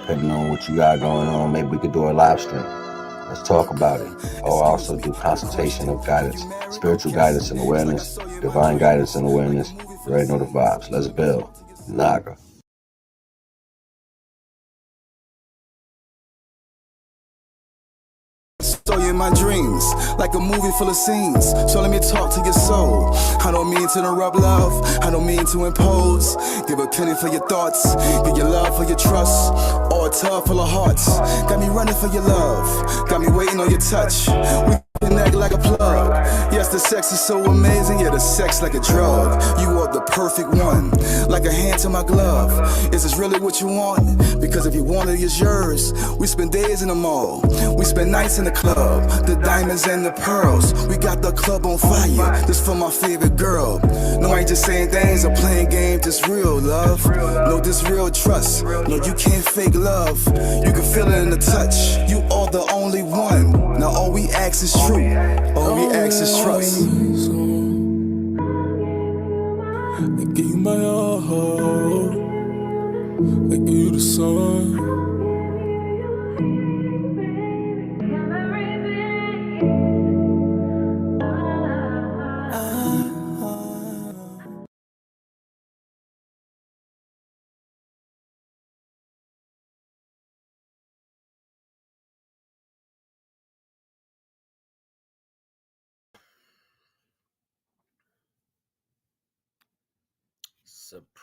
depending on what you got going on, maybe we could do a live stream. Let's talk about it. Or also do consultation of guidance, spiritual guidance and awareness, divine guidance and awareness. You already know the vibes. Let's build. Naga. Saw you in my dreams, like a movie full of scenes. So let me talk to your soul. I don't mean to interrupt love, I don't mean to impose. Give a penny for your thoughts, give your love for your trust. Or a tub full of hearts, got me running for your love, got me waiting on your touch. We connect like a plug. Yes, the sex is so amazing, yeah, the sex like a drug. You are the perfect one, like a hand to my glove. Is this really what you want? Because if you want it, it's yours. We spend days in the mall, we spend nights in the club, the diamonds and the pearls. We got the club on fire, this for my favorite girl. No, I ain't just saying things or playing games, this real love. No, this real trust. No, you can't fake love. You can feel it in the touch. You are the only one. Now all we ask is true. All we ask is trust. I give you my all. I give you the sun.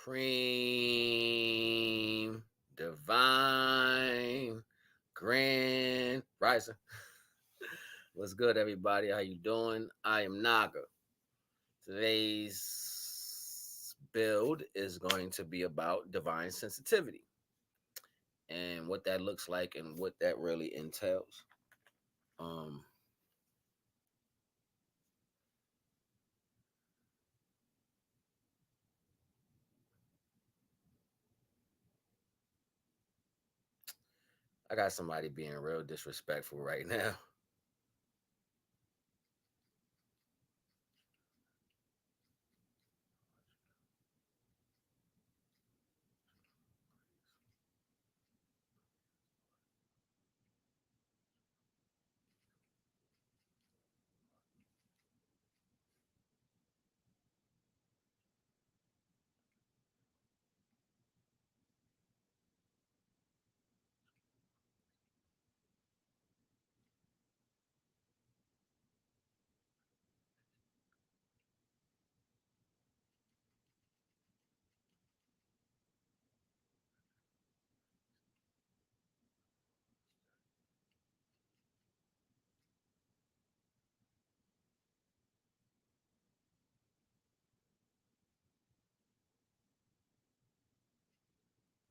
Supreme, divine, grand rising. What's good, everybody? How you doing? I am Naga. Today's build is going to be about divine sensitivity and what that looks like and what that really entails. I got somebody being real disrespectful right now.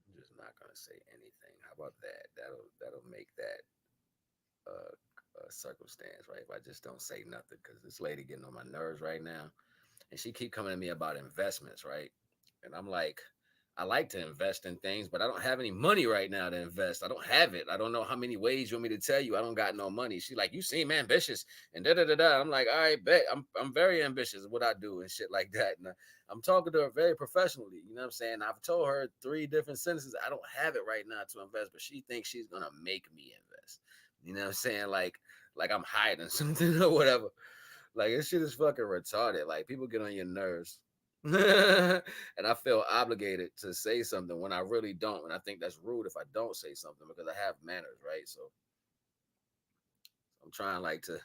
I'm just not gonna say anything. How about that? That'll make that circumstance, right? If I just don't say nothing, because this lady getting on my nerves right now, and she keep coming to me about investments, right? And I'm like, I like to invest in things, but I don't have any money right now to invest. I don't have it. I don't know how many ways you want me to tell you. I don't got no money. She like, you seem ambitious and da da da da. I'm like, all right, bet. I'm very ambitious at what I do and shit like that. And I'm talking to her very professionally. You know what I'm saying? I've told her 3 different sentences. I don't have it right now to invest, but she thinks she's gonna make me invest. You know what I'm saying? Like I'm hiding something or whatever. Like this shit is fucking retarded. Like people get on your nerves. And I feel obligated to say something when I really don't. And I think that's rude if I don't say something because I have manners, right? So I'm trying like to.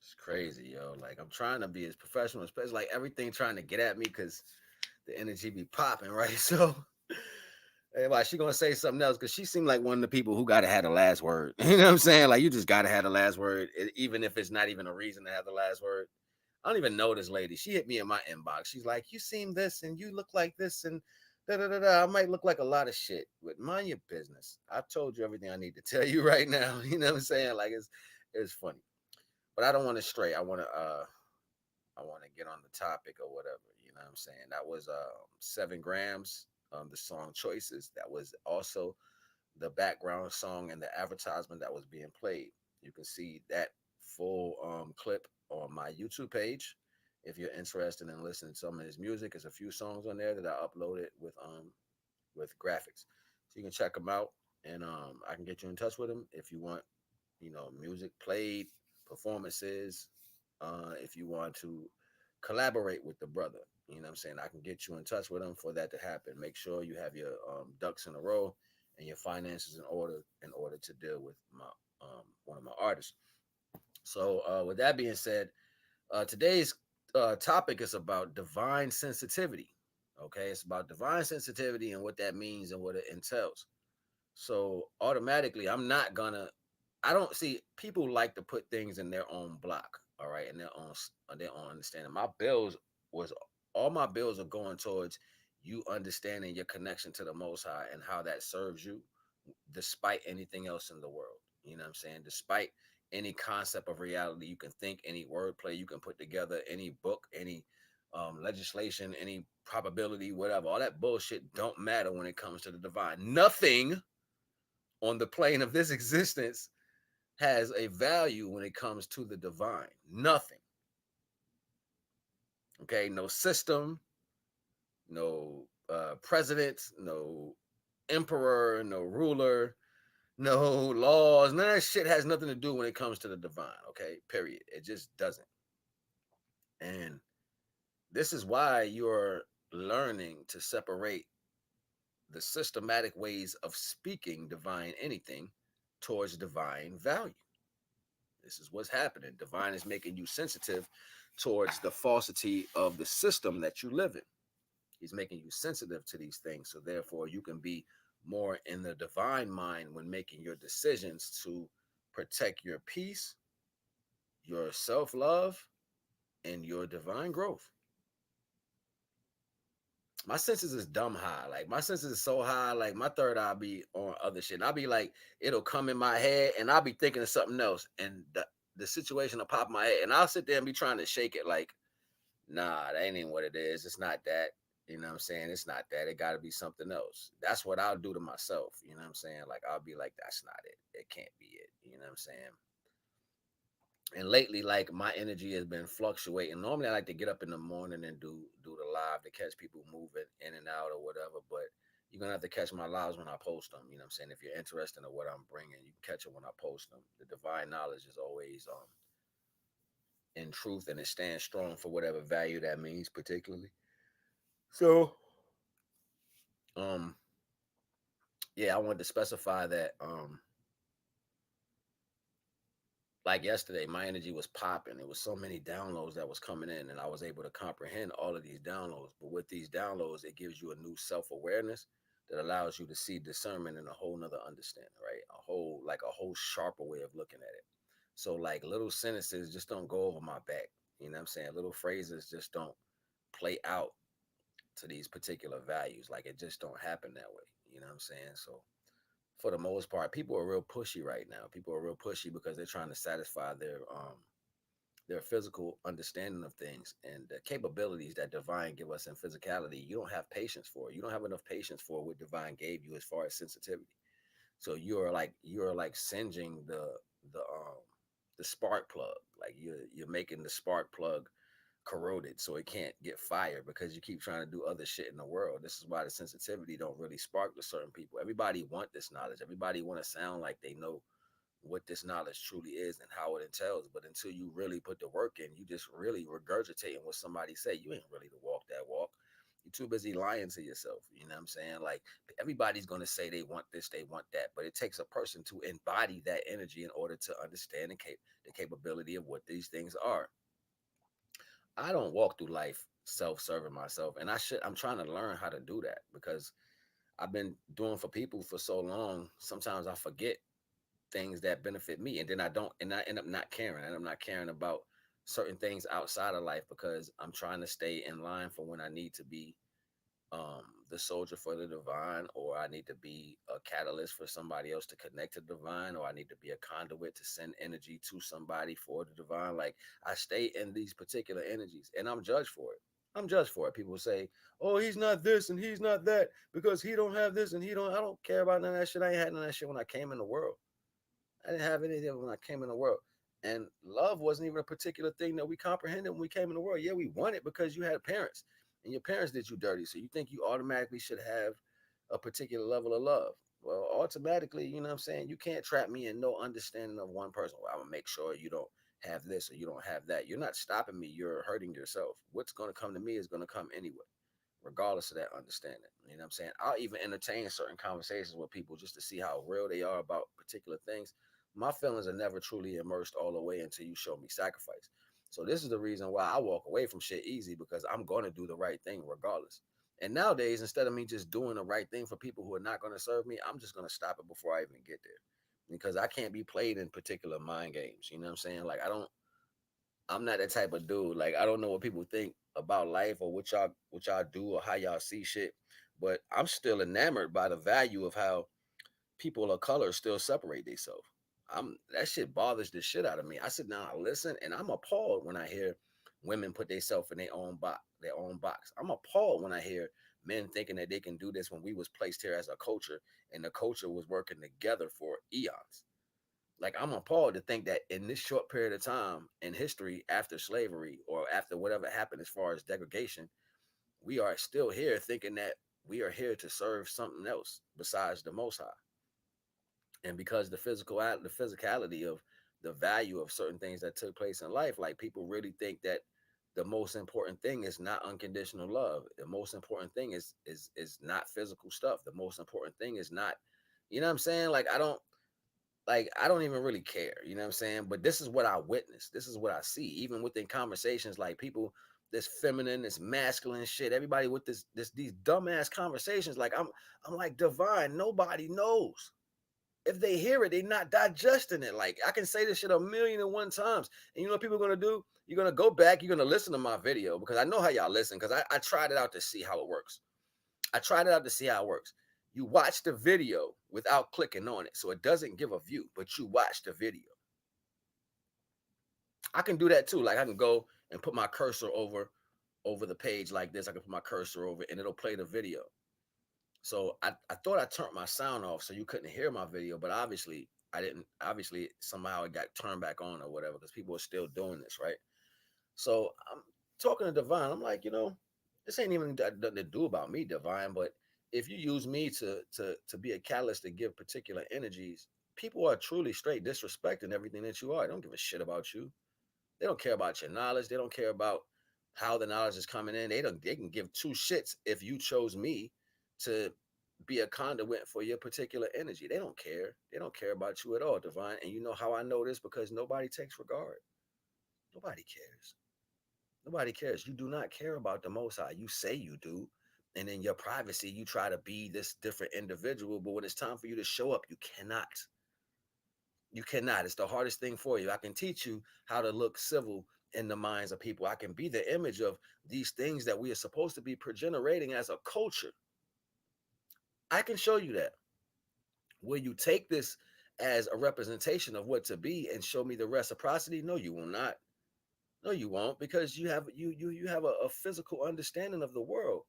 It's crazy, yo. Like I'm trying to be as professional, especially like everything trying to get at me because the energy be popping, right? So everybody, she gonna say something else because she seemed like one of the people who gotta have the last word. You know what I'm saying? Like you just gotta have the last word, even if it's not even a reason to have the last word. I don't even know this lady. She hit me in my inbox. She's like, "You seem this and you look like this and Da, da, da, da. I might look like a lot of shit, but mind your business. I've told you everything I need to tell you right now. You know what I'm saying? Like it's funny, but I don't want to stray. I want to get on the topic or whatever. You know what I'm saying? That was 7 grams. The song choices. That was also the background song and the advertisement that was being played. You can see that full clip on my YouTube page. If you're interested in listening to some of his music, there's a few songs on there that I uploaded with graphics, so you can check them out, and I can get you in touch with him if you want, music played, performances. If you want to collaborate with the brother, you know what I'm saying, I can get you in touch with him for that to happen. Make sure you have your ducks in a row and your finances in order to deal with my one of my artists. So with that being said, today's topic is about divine sensitivity. Okay, it's about divine sensitivity and what that means and what it entails. So automatically, I don't see people like to put things in their own block. All right, in their own understanding. Was All my bills are going towards you understanding your connection to the Most High and how that serves you, despite anything else in the world. You know what I'm saying? Despite any concept of reality you can think, any wordplay you can put together, any book, any legislation, any probability, whatever. All that bullshit don't matter when it comes to the divine. Nothing on the plane of this existence has a value when it comes to the divine. Nothing. Okay, no system, no president, no emperor, no ruler, no laws. None of that shit has nothing to do when it comes to the divine. Okay, period. It just doesn't. And this is why you're learning to separate the systematic ways of speaking divine anything towards divine value. This is what's happening. Divine is making you sensitive towards the falsity of the system that you live in. He's making you sensitive to these things. So therefore you can be more in the divine mind when making your decisions to protect your peace, your self-love, and your divine growth. My senses is dumb high. Like my senses is so high, like my third eye be on other shit. And I'll be like, it'll come in my head and I'll be thinking of something else. And the situation will pop in my head. And I'll sit there and be trying to shake it like, nah, that ain't even what it is. It's not that. You know what I'm saying? It's not that. It got to be something else. That's what I'll do to myself. You know what I'm saying? Like, I'll be like, that's not it. It can't be it. You know what I'm saying? And lately, like, my energy has been fluctuating. Normally, I like to get up in the morning and do the live to catch people moving in and out or whatever. But you're going to have to catch my lives when I post them. You know what I'm saying? If you're interested in what I'm bringing, you can catch it when I post them. The divine knowledge is always in truth, and it stands strong for whatever value that means, particularly. So, um, yeah, I wanted to specify that, like yesterday, my energy was popping. It was so many downloads that was coming in, and I was able to comprehend all of these downloads. But with these downloads, it gives you a new self-awareness that allows you to see discernment in a whole nother understanding, right? A whole sharper way of looking at it. So like little sentences just don't go over my back. You know what I'm saying? Little phrases just don't play out to these particular values. Like it just don't happen that way. You know what I'm saying? So for the most part, people are real pushy right now. People are real pushy because they're trying to satisfy their physical understanding of things and the capabilities that divine give us in physicality. You don't have patience for it. You don't have enough patience for what divine gave you as far as sensitivity. So you're like singeing the spark plug. Like you're making the spark plug corroded so it can't get fired because you keep trying to do other shit in the world. This is why the sensitivity don't really spark to certain people. Everybody want this knowledge. Everybody want to sound like they know what this knowledge truly is and how it entails. But until you really put the work in, you just really regurgitating what somebody say. You ain't really to walk that walk. You're too busy lying to yourself. You know what I'm saying? Like everybody's going to say they want this, they want that, but it takes a person to embody that energy in order to understand the capability of what these things are. I don't walk through life self-serving myself, and I'm trying to learn how to do that because I've been doing for people for so long. Sometimes I forget things that benefit me, and then I don't, and I end up not caring, and I'm not caring about certain things outside of life because I'm trying to stay in line for when I need to be the soldier for the divine, or I need to be a catalyst for somebody else to connect to the divine, or I need to be a conduit to send energy to somebody for the divine. Like I stay in these particular energies and I'm judged for it. I'm judged for it. People say, "Oh, he's not this and he's not that because he don't have this and he don't." I don't care about none of that shit. I ain't had none of that shit when I came in the world. I didn't have any of it when I came in the world. And love wasn't even a particular thing that we comprehended when we came in the world. Yeah, we want it because you had parents and your parents did you dirty. So you think you automatically should have a particular level of love. Well, automatically, you know what I'm saying? You can't trap me in no understanding of one person. Well, I'm going to make sure you don't have this or you don't have that. You're not stopping me. You're hurting yourself. What's going to come to me is going to come anyway, regardless of that understanding. You know what I'm saying? I'll even entertain certain conversations with people just to see how real they are about particular things. My feelings are never truly immersed all the way until you show me sacrifice. So this is the reason why I walk away from shit easy, because I'm going to do the right thing regardless. And nowadays, instead of me just doing the right thing for people who are not going to serve me, I'm just going to stop it before I even get there, because I can't be played in particular mind games. You know what I'm saying? Like I'm not that type of dude. Like I don't know what people think about life or what y'all do or how y'all see shit, but I'm still enamored by the value of how people of color still separate themselves. That shit bothers the shit out of me. I sit down, I listen, and I'm appalled when I hear women put themselves in their own box. I'm appalled when I hear men thinking that they can do this when we was placed here as a culture and the culture was working together for eons. Like I'm appalled to think that in this short period of time in history after slavery or after whatever happened as far as degradation, we are still here thinking that we are here to serve something else besides the Most High. And because the physicality of the value of certain things that took place in life, like people really think that the most important thing is not unconditional love. The most important thing is not physical stuff. The most important thing is not, you know what I'm saying? Like I don't even really care, you know what I'm saying? But this is what I witness. This is what I see. Even within conversations, like people, this feminine, this masculine shit, everybody with these dumbass conversations. Like I'm like, divine, nobody knows. If they hear it, they're not digesting it. Like I can say this shit 1,000,001 times. And you know what people are gonna do? You're gonna go back, you're gonna listen to my video because I know how y'all listen, because I tried it out to see how it works. I tried it out to see how it works. You watch the video without clicking on it. So it doesn't give a view, but you watch the video. I can do that too. Like I can go and put my cursor over the page like this. I can put my cursor over and it'll play the video. So I thought I turned my sound off so you couldn't hear my video, but obviously I didn't. Obviously somehow it got turned back on or whatever because people are still doing this, right? So I'm talking to Divine. I'm like, this ain't even nothing to do about me, Divine. But if you use me to be a catalyst to give particular energies, people are truly straight disrespecting everything that you are. They don't give a shit about you. They don't care about your knowledge. They don't care about how the knowledge is coming in. They can give two shits if you chose me to be a conduit for your particular energy. They don't care. They don't care about you at all, Divine. And you know how I know this? Because nobody takes regard. Nobody cares. Nobody cares. You do not care about the Most High. You say you do. And in your privacy, you try to be this different individual. But when it's time for you to show up, you cannot. You cannot. It's the hardest thing for you. I can teach you how to look civil in the minds of people. I can be the image of these things that we are supposed to be generating as a culture. I can show you that. Will you take this as a representation of what to be and show me the reciprocity? No, you will not. No, you won't, because you have a physical understanding of the world.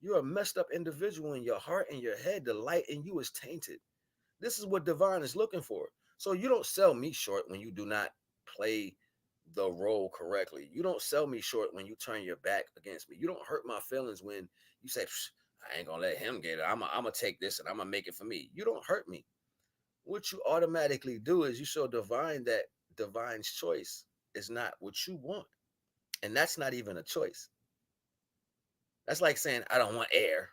You're a messed up individual in your heart and your head. The light in you is tainted. This is what divine is looking for. So you don't sell me short when you do not play the role correctly. You don't sell me short when you turn your back against me. You don't hurt my feelings when you say, I ain't gonna let him get it. I'm gonna take this and I'm gonna make it for me. You don't hurt me. What you automatically do is you show divine that divine's choice is not what you want. And that's not even a choice. That's like saying, I don't want air.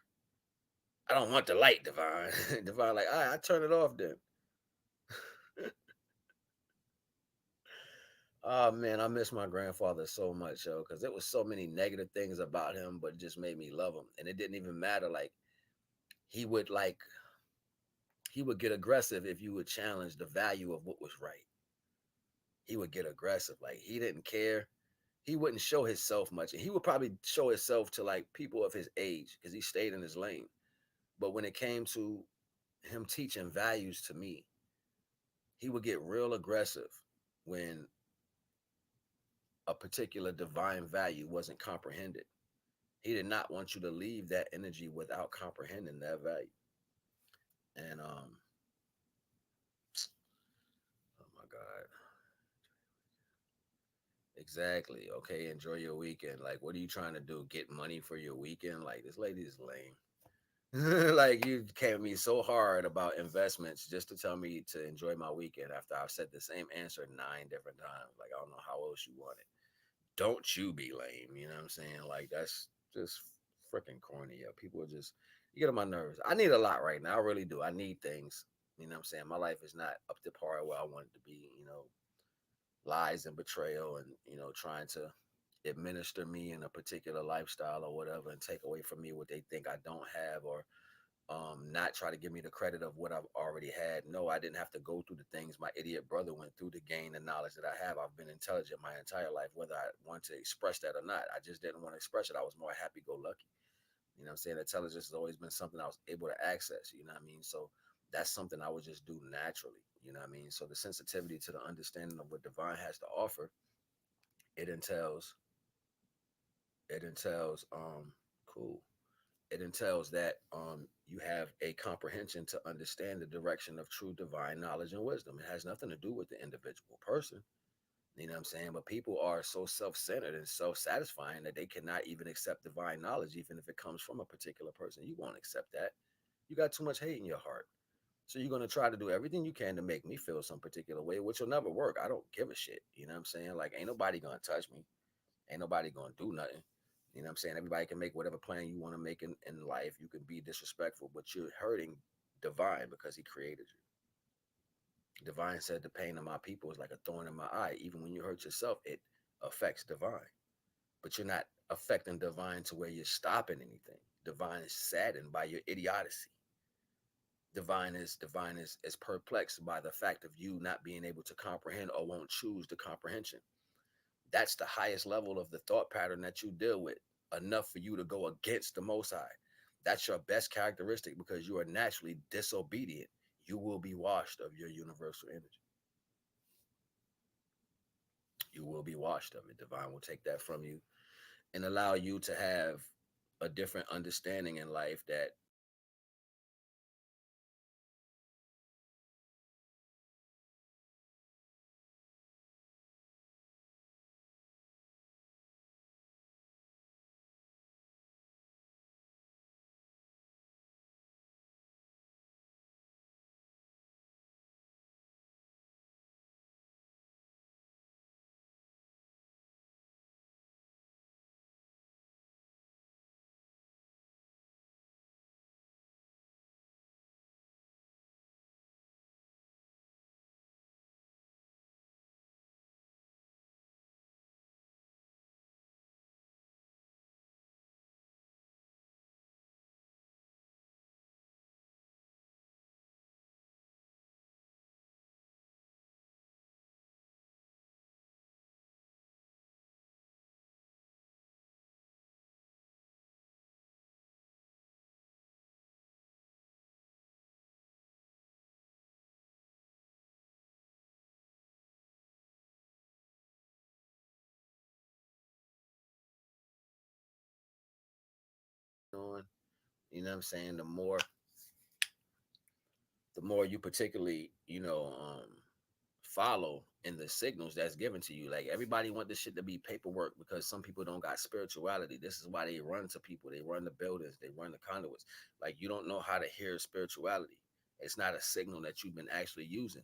I don't want the light, divine. Divine, like, all right, I turn it off then. Oh man, I miss my grandfather so much, yo, because there was so many negative things about him, but it just made me love him. And it didn't even matter. He would like he would get aggressive if you would challenge the value of what was right. He would get aggressive. Like he didn't care. he wouldn't show himself much. And he would probably show himself to like people of his age because he stayed in his lane. But when it came to him teaching values to me, he would get real aggressive when a particular divine value wasn't comprehended. He did not want you to leave that energy without comprehending that value. And oh my God. Exactly. Okay, enjoy your weekend. Like, what are you trying to do? Get money for your weekend? Like, this lady is lame. Like, you came at me so hard about investments just to tell me to enjoy my weekend after I've said the same answer 9 different times. Like, I don't know how else you want it. Don't you be lame. You know what I'm saying? Like, that's just freaking corny. Yo. People are just, you get on my nerves. I need a lot right now. I really do. I need things. You know what I'm saying? My life is not up to par where I want it to be, lies and betrayal and trying to administer me in a particular lifestyle or whatever and take away from me what they think I don't have or not try to give me the credit of what I've already had. No, I didn't have to go through the things my idiot brother went through to gain the knowledge that I have. I've been intelligent my entire life, whether I want to express that or not. I just didn't want to express it. I was more happy go lucky. You know what I'm saying? Intelligence has always been something I was able to access, you know what I mean? So that's something I would just do naturally, you know what I mean? So the sensitivity to the understanding of what divine has to offer, it entails, it entails cool. It entails that you have a comprehension to understand the direction of true divine knowledge and wisdom. It has nothing to do with the individual person. You know what I'm saying? But people are so self centered and self satisfying that they cannot even accept divine knowledge, even if it comes from a particular person. You won't accept that. You got too much hate in your heart. So you're going to try to do everything you can to make me feel some particular way, which will never work. I don't give a shit. You know what I'm saying? Like, ain't nobody going to touch me. Ain't nobody going to do nothing. You know what I'm saying? Everybody can make whatever plan you want to make in life. You can be disrespectful, but you're hurting divine because he created you. Divine said the pain of my people is like a thorn in my eye. Even when you hurt yourself, it affects divine. But you're not affecting divine to where you're stopping anything. Divine is saddened by your idiocy. Divine is perplexed by the fact of you not being able to comprehend or won't choose the comprehension. That's the highest level of the thought pattern that you deal with, enough for you to go against the Most High. That's your best characteristic because you are naturally disobedient. You will be washed of your universal energy. You will be washed of it. Divine will take that from you and allow you to have a different understanding in life that on, you know what I'm saying, the more you particularly, follow in the signals that's given to you. Like everybody want this shit to be paperwork because some people don't got spirituality. This is why they run to people. They run the buildings. They run the conduits. Like you don't know how to hear spirituality. It's not a signal that you've been actually using.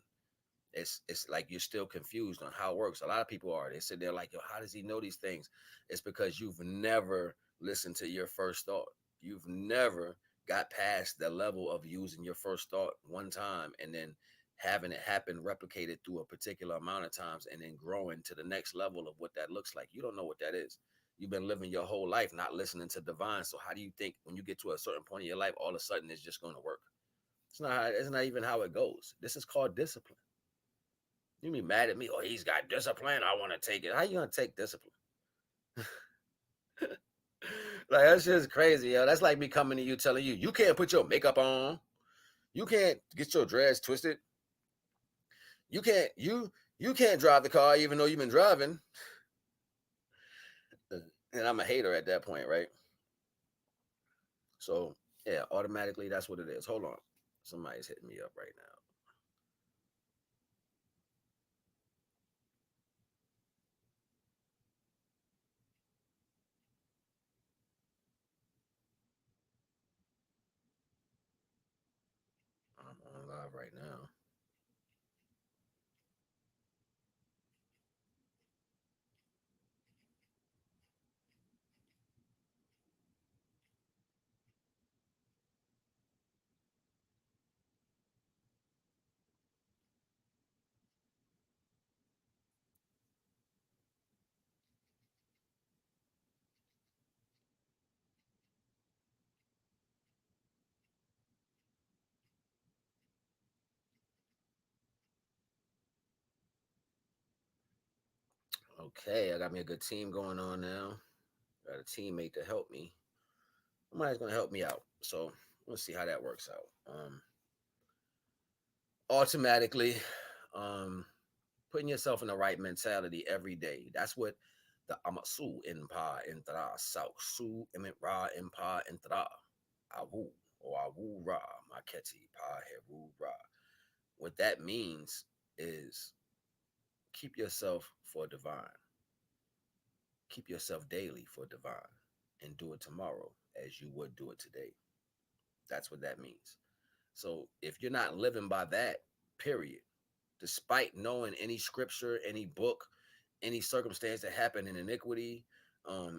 It's like you're still confused on how it works. A lot of people are. They sit there like, yo, how does he know these things? It's because you've never listened to your first thought. You've never got past the level of using your first thought one time and then having it happen replicated through a particular amount of times and then growing to the next level of what that looks like. You don't know what that is. You've been living your whole life not listening to divine. So how do you think when you get to a certain point in your life, all of a sudden it's just going to work? It's not even how it goes. This is called discipline. You be mad at me? Oh, he's got discipline. I want to take it. How you gonna take discipline? Like that's just crazy, yo. That's like me coming to you telling you you can't put your makeup on, you can't get your dreads twisted, you can't drive the car even though you've been driving. And I'm a hater at that point, right? So yeah, automatically that's what it is. Hold on, somebody's hitting me up right now. I'm on live right now. Okay, I got me a good team going on now. Got a teammate to help me. Somebody's gonna help me out. So let's see how that works out. Automatically, um, putting yourself in the right mentality every day. That's what the Amasu in Pa Intra South Su Emit Ra in Pa Intra Awu or Awu Ra Maketi Pa Heru Ra. What that means is keep yourself for divine. Keep yourself daily for divine and do it tomorrow as you would do it today. That's what that means. So if you're not living by that, period, despite knowing any scripture, any book, any circumstance that happened in iniquity,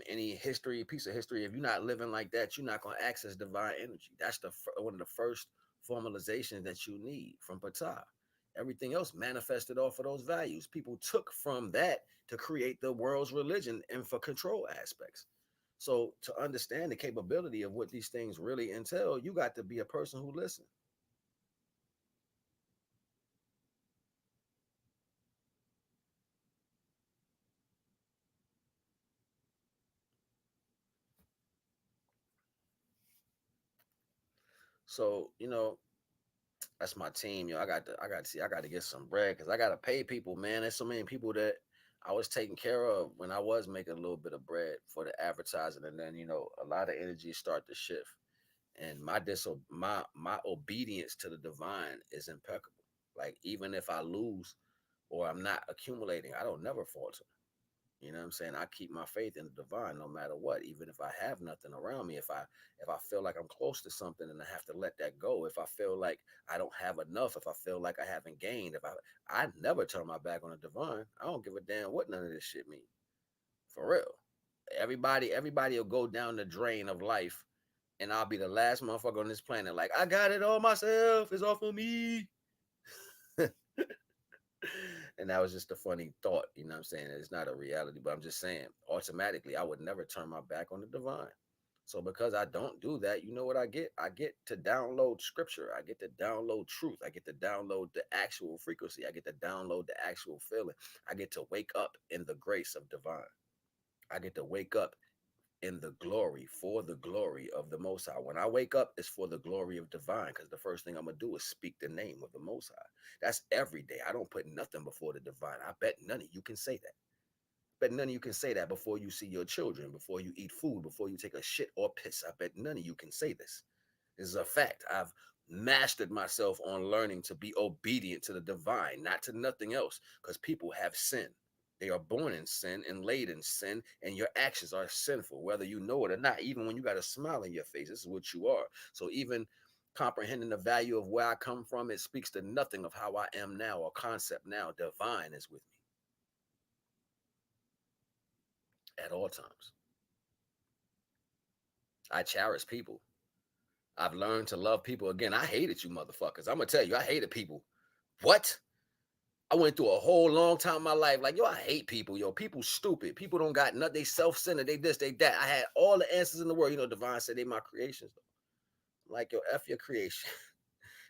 any history, piece of history, if you're not living like that, you're not going to access divine energy. That's one of the first formalizations that you need from Ptah. Everything else manifested off of those values. People took from that to create the world's religion and for control aspects. So to understand the capability of what these things really entail, you got to be a person who listens. So, that's my team, I got to get some bread because I got to pay people, man. There's so many people that I was taking care of when I was making a little bit of bread for the advertising, and then a lot of energy start to shift, and my obedience to the divine is impeccable. Like even if I lose or I'm not accumulating, I don't never falter. You know what I'm saying? I keep my faith in the divine no matter what, even if I have nothing around me. If I feel like I'm close to something and I have to let that go, if I feel like I don't have enough, if I feel like I haven't gained, if I never turn my back on the divine. I don't give a damn what none of this shit means. For real. Everybody will go down the drain of life and I'll be the last motherfucker on this planet. Like, I got it all myself. It's all for me. And that was just a funny thought, you know what I'm saying? It's not a reality, but I'm just saying, automatically, I would never turn my back on the divine. So because I don't do that, you know what I get? I get to download scripture. I get to download truth. I get to download the actual frequency. I get to download the actual feeling. I get to wake up in the grace of divine. I get to wake up in the glory, for the glory of the Most High. When I wake up, it's for the glory of divine, because the first thing I'm gonna do is speak the name of the Most High. That's every day. I don't put nothing before the divine. I bet none of you can say that. Bet none of you can say that before you see your children, before you eat food, before you take a shit or piss. I bet none of you can say this. This is a fact. I've mastered myself on learning to be obedient to the divine, not to nothing else, because people have sin. They are born in sin and laid in sin, and your actions are sinful, whether you know it or not. Even when you got a smile on your face, this is what you are. So even comprehending the value of where I come from, it speaks to nothing of how I am now or concept now. Divine is with me at all times. I cherish people. I've learned to love people. Again, I hated you motherfuckers. I'm gonna tell you, I hated people. What? I went through a whole long time in my life. Like, yo, I hate people. Yo, people stupid. People don't got nothing. They self-centered. They this, they that. I had all the answers in the world. Divine said they my creations. I'm like, yo, F your creation.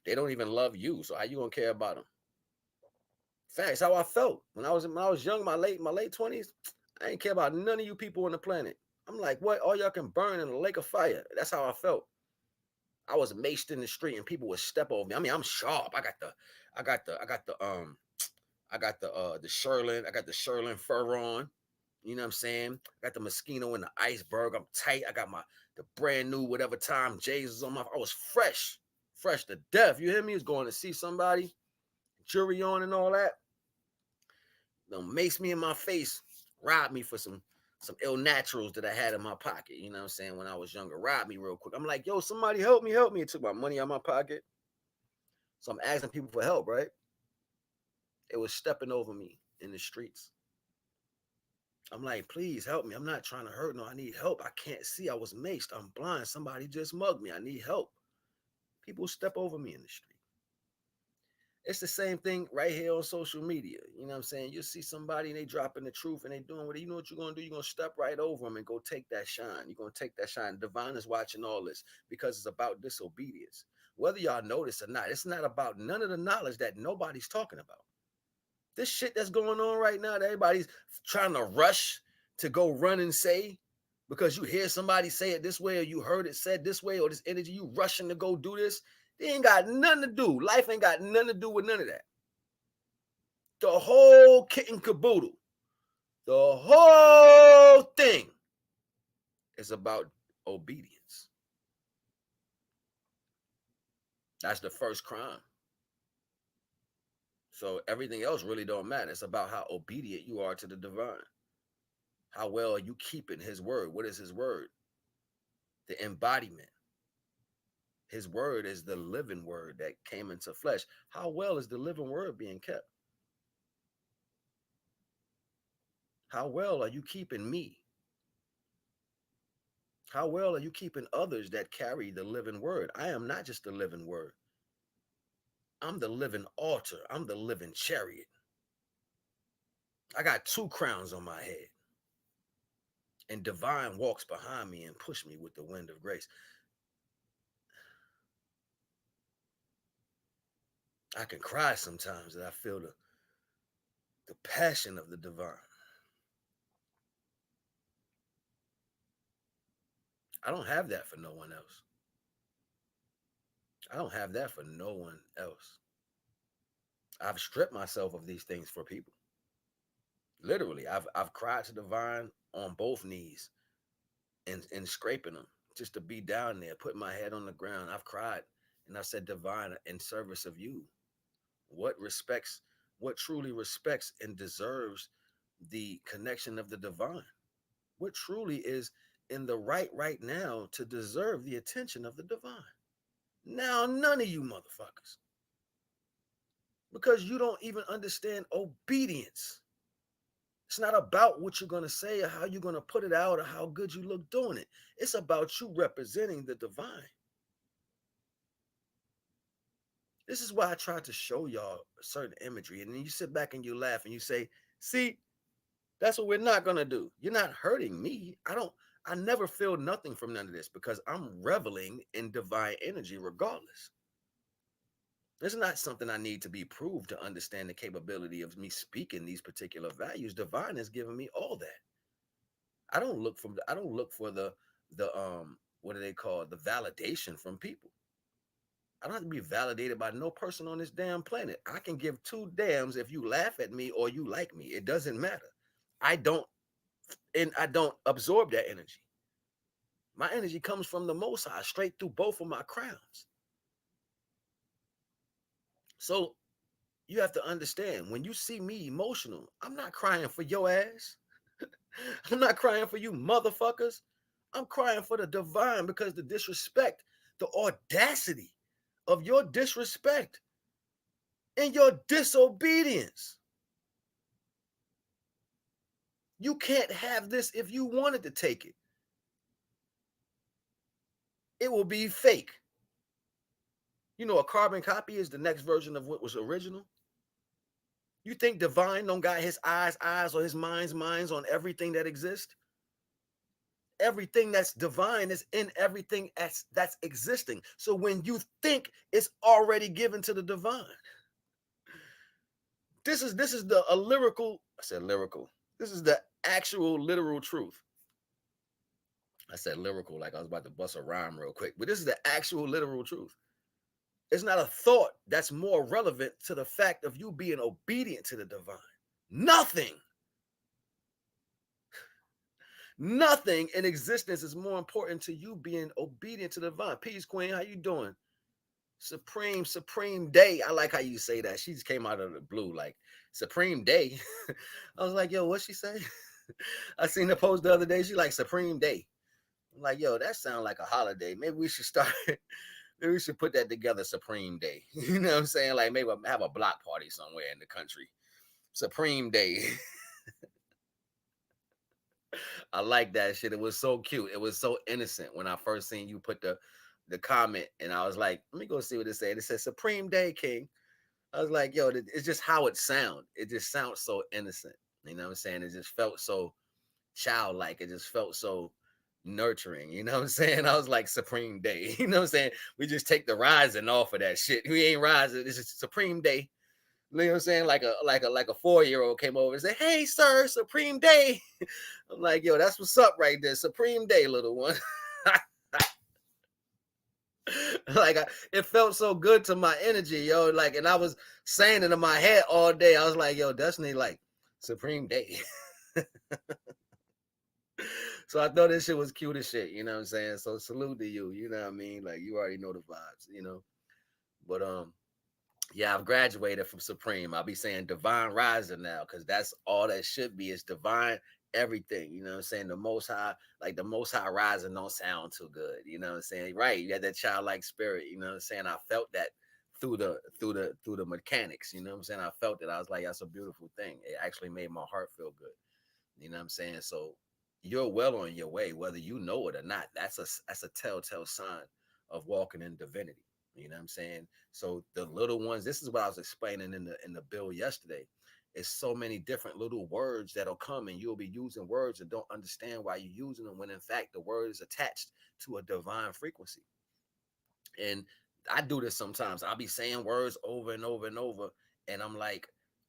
They don't even love you. So how you gonna care about them? Facts, how I felt. When I was young, my late 20s, I didn't care about none of you people on the planet. I'm like, what? All y'all can burn in a lake of fire. That's how I felt. I was maced in the street and people would step over me. I mean, I'm sharp. I got the Sherlin. I got the Sherlin fur on. You know what I'm saying? I got the Moschino and the iceberg. I'm tight. I got the brand new whatever time J's was on my. I was fresh to death. You hear me? Was going to see somebody, jury on and all that. Don't mace me in my face, rob me for some ill naturals that I had in my pocket. You know what I'm saying? When I was younger, rob me real quick. I'm like, yo, somebody help me, help me. It took my money out of my pocket. So I'm asking people for help, right? It was stepping over me in the streets. I'm like, please help me. I'm not trying to hurt. No, I need help. I can't see. I was maced. I'm blind. Somebody just mugged me. I need help. People step over me in the street. It's the same thing right here on social media. You know what I'm saying? You see somebody and they dropping the truth and they doing what, you know what you're going to do? You're going to step right over them and go take that shine. You're going to take that shine. Divine is watching all this because it's about disobedience. Whether y'all notice or not, it's not about none of the knowledge that nobody's talking about. This shit that's going on right now that everybody's trying to rush to go run and say because you hear somebody say it this way or you heard it said this way or this energy, you rushing to go do this. They ain't got nothing to do. Life ain't got nothing to do with none of that. The whole kit and caboodle, the whole thing is about obedience. That's the first crime. So everything else really don't matter. It's about how obedient you are to the divine. How well are you keeping his word? What is his word? The embodiment. His word is the living word that came into flesh. How well is the living word being kept? How well are you keeping me? How well are you keeping others that carry the living word? I am not just the living word. I'm the living altar. I'm the living chariot. I got 2 crowns on my head. And divine walks behind me and push me with the wind of grace. I can cry sometimes that I feel the passion of the divine. I don't have that for no one else. I don't have that for no one else. I've stripped myself of these things for people. Literally, I've cried to divine on both knees and scraping them just to be down there, putting my head on the ground. I've cried and I said, divine, in service of you, what truly respects and deserves the connection of the divine? What truly is in the right now to deserve the attention of the divine? Now, none of you motherfuckers. Because you don't even understand obedience. It's not about what you're going to say or how you're going to put it out or how good you look doing it. It's about you representing the divine. This is why I tried to show y'all a certain imagery. And then you sit back and you laugh and you say, see, that's what we're not going to do. You're not hurting me. I never feel nothing from none of this because I'm reveling in divine energy regardless. It's not something I need to be proved to understand the capability of me speaking these particular values. Divine has given me all that. I don't look for the what do they call it? The validation from people. I don't have to be validated by no person on this damn planet. I can give 2 damns if you laugh at me or you like me. It doesn't matter. I don't absorb that energy. My energy comes from the Most High, straight through both of my crowns. So you have to understand, when you see me emotional, I'm not crying for your ass. I'm not crying for you motherfuckers. I'm crying for the divine because the disrespect, the audacity of your disrespect and your disobedience. You can't have this if you wanted to take it. It will be fake. You know, a carbon copy is the next version of what was original. You think divine don't got his eyes, or his minds on everything that exists? Everything that's divine is in everything that's existing. So when you think, it's already given to the divine. This is a lyrical. I said lyrical. This is the actual literal truth. I said lyrical like I was about to bust a rhyme real quick, but this is the actual literal truth. It's not a thought that's more relevant to the fact of you being obedient to the divine. Nothing, nothing in existence is more important to you being obedient to the divine. Peace, Queen. How you doing? Supreme day. I like how you say that. She just came out of the blue, like Supreme Day. I was like, yo, what she say? I seen the post the other day. She like Supreme Day. I'm like, yo, that sounds like a holiday. Maybe we should start. Maybe we should put that together. Supreme Day. You know what I'm saying? Like maybe have a block party somewhere in the country. Supreme Day. I like that shit. It was so cute. It was so innocent when I first seen you put the comment, and I was like, let me go see what it said. It said Supreme Day, King. I was like, yo, it's just how it sounds. It just sounds so innocent. You know what I'm saying? It just felt so childlike. It just felt so nurturing. You know what I'm saying? I was like, Supreme Day. You know what I'm saying? We just take the rising off of that shit. We ain't rising. It's just Supreme Day. You know what I'm saying? Like a 4-year-old came over and said, hey, sir, Supreme Day. I'm like, yo, that's what's up right there. Supreme Day, little one. It felt so good to my energy, yo. Like, and I was saying it in my head all day. I was like, yo, Destiny, like, Supreme Day. So I thought this shit was cute as shit, you know what I'm saying? So salute to you, you know what I mean? Like, you already know the vibes, you know. But yeah, I've graduated from Supreme. I'll be saying divine rising now, because that's all that should be, is divine everything. You know what I'm saying? The most high, like the most high rising don't sound too good. You know what I'm saying? Right. You had that childlike spirit, you know what I'm saying? I felt that through the mechanics. You know what I'm saying? I felt it. I was like, that's a beautiful thing. It actually made my heart feel good. You know what I'm saying? So you're well on your way, whether you know it or not. That's a telltale sign of walking in divinity. You know what I'm saying? So the little ones, this is what I was explaining in the bill yesterday. It's so many different little words that'll come, and you'll be using words and don't understand why you're using them, when in fact the word is attached to a divine frequency. And I do this sometimes. I'll be saying words over and over and over, and I'm like,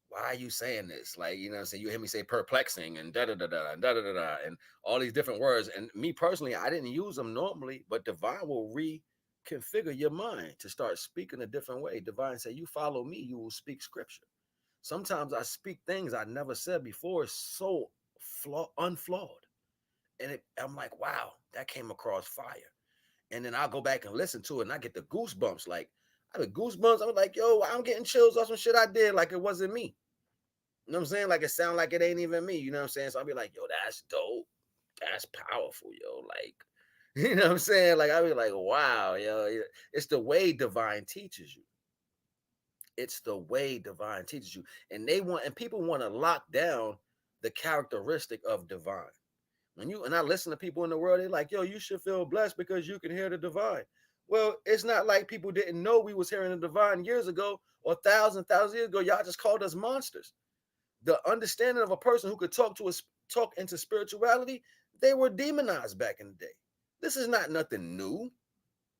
why are you saying this? Like, you know what I'm saying? You hear me say perplexing and da da da da da da da da and all these different words. And me personally, I didn't use them normally, but divine will reconfigure your mind to start speaking a different way. Divine say, you follow me, you will speak scripture. Sometimes I speak things I never said before, so unflawed. And I'm like, wow, that came across fire. And then I'll go back and listen to it, and I get the goosebumps. Like, I have goosebumps. I'm like, yo, I'm getting chills off some shit I did like it wasn't me. You know what I'm saying? Like, it sound like it ain't even me. You know what I'm saying? So I'll be like, yo, that's dope. That's powerful, yo. Like, you know what I'm saying? Like, I'll be like, wow, yo. It's the way divine teaches you. It's the way divine teaches you. And people want to lock down the characteristic of divine. And I listen to people in the world, they're like, yo, you should feel blessed because you can hear the divine. Well, it's not like people didn't know we was hearing the divine years ago, or thousands years ago. Y'all just called us monsters. The understanding of a person who could talk into spirituality, they were demonized back in the day. This is not nothing new.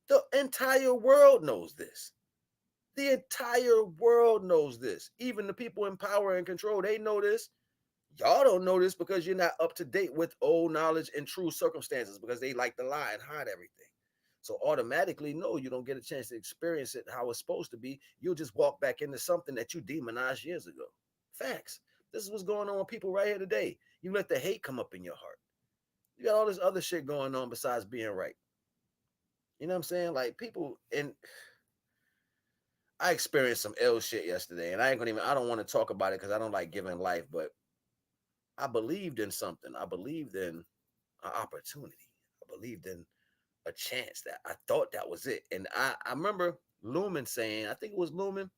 The entire world knows this. The entire world knows this. Even the people in power and control, they know this. Y'all don't know this because you're not up to date with old knowledge and true circumstances, because they like to lie and hide everything. So automatically, no, you don't get a chance to experience it how it's supposed to be. You'll just walk back into something that you demonized years ago. Facts. This is what's going on with people right here today. You let the hate come up in your heart. You got all this other shit going on besides being right. You know what I'm saying? Like, people, and I experienced some ill shit yesterday, and I don't want to talk about it because I don't like giving life, but I believed in something. I believed in an opportunity. I believed in a chance that I thought that was it. And I remember Lumen saying, I think it was Lumen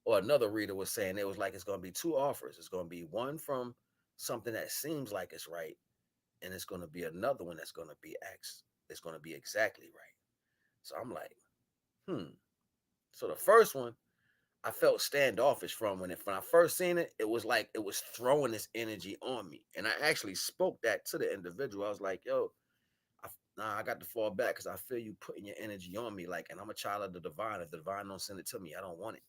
or another reader was saying, it was like, it's going to be two offers. It's going to be one from something that seems like it's right, and it's going to be another one that's going to be it's going to be exactly right. So I'm like, So the first one, I felt standoffish from when I first seen it. It was like it was throwing this energy on me, and I actually spoke that to the individual. I was like, "Yo, I got to fall back because I feel you putting your energy on me. Like, and I'm a child of the divine. If the divine don't send it to me, I don't want it.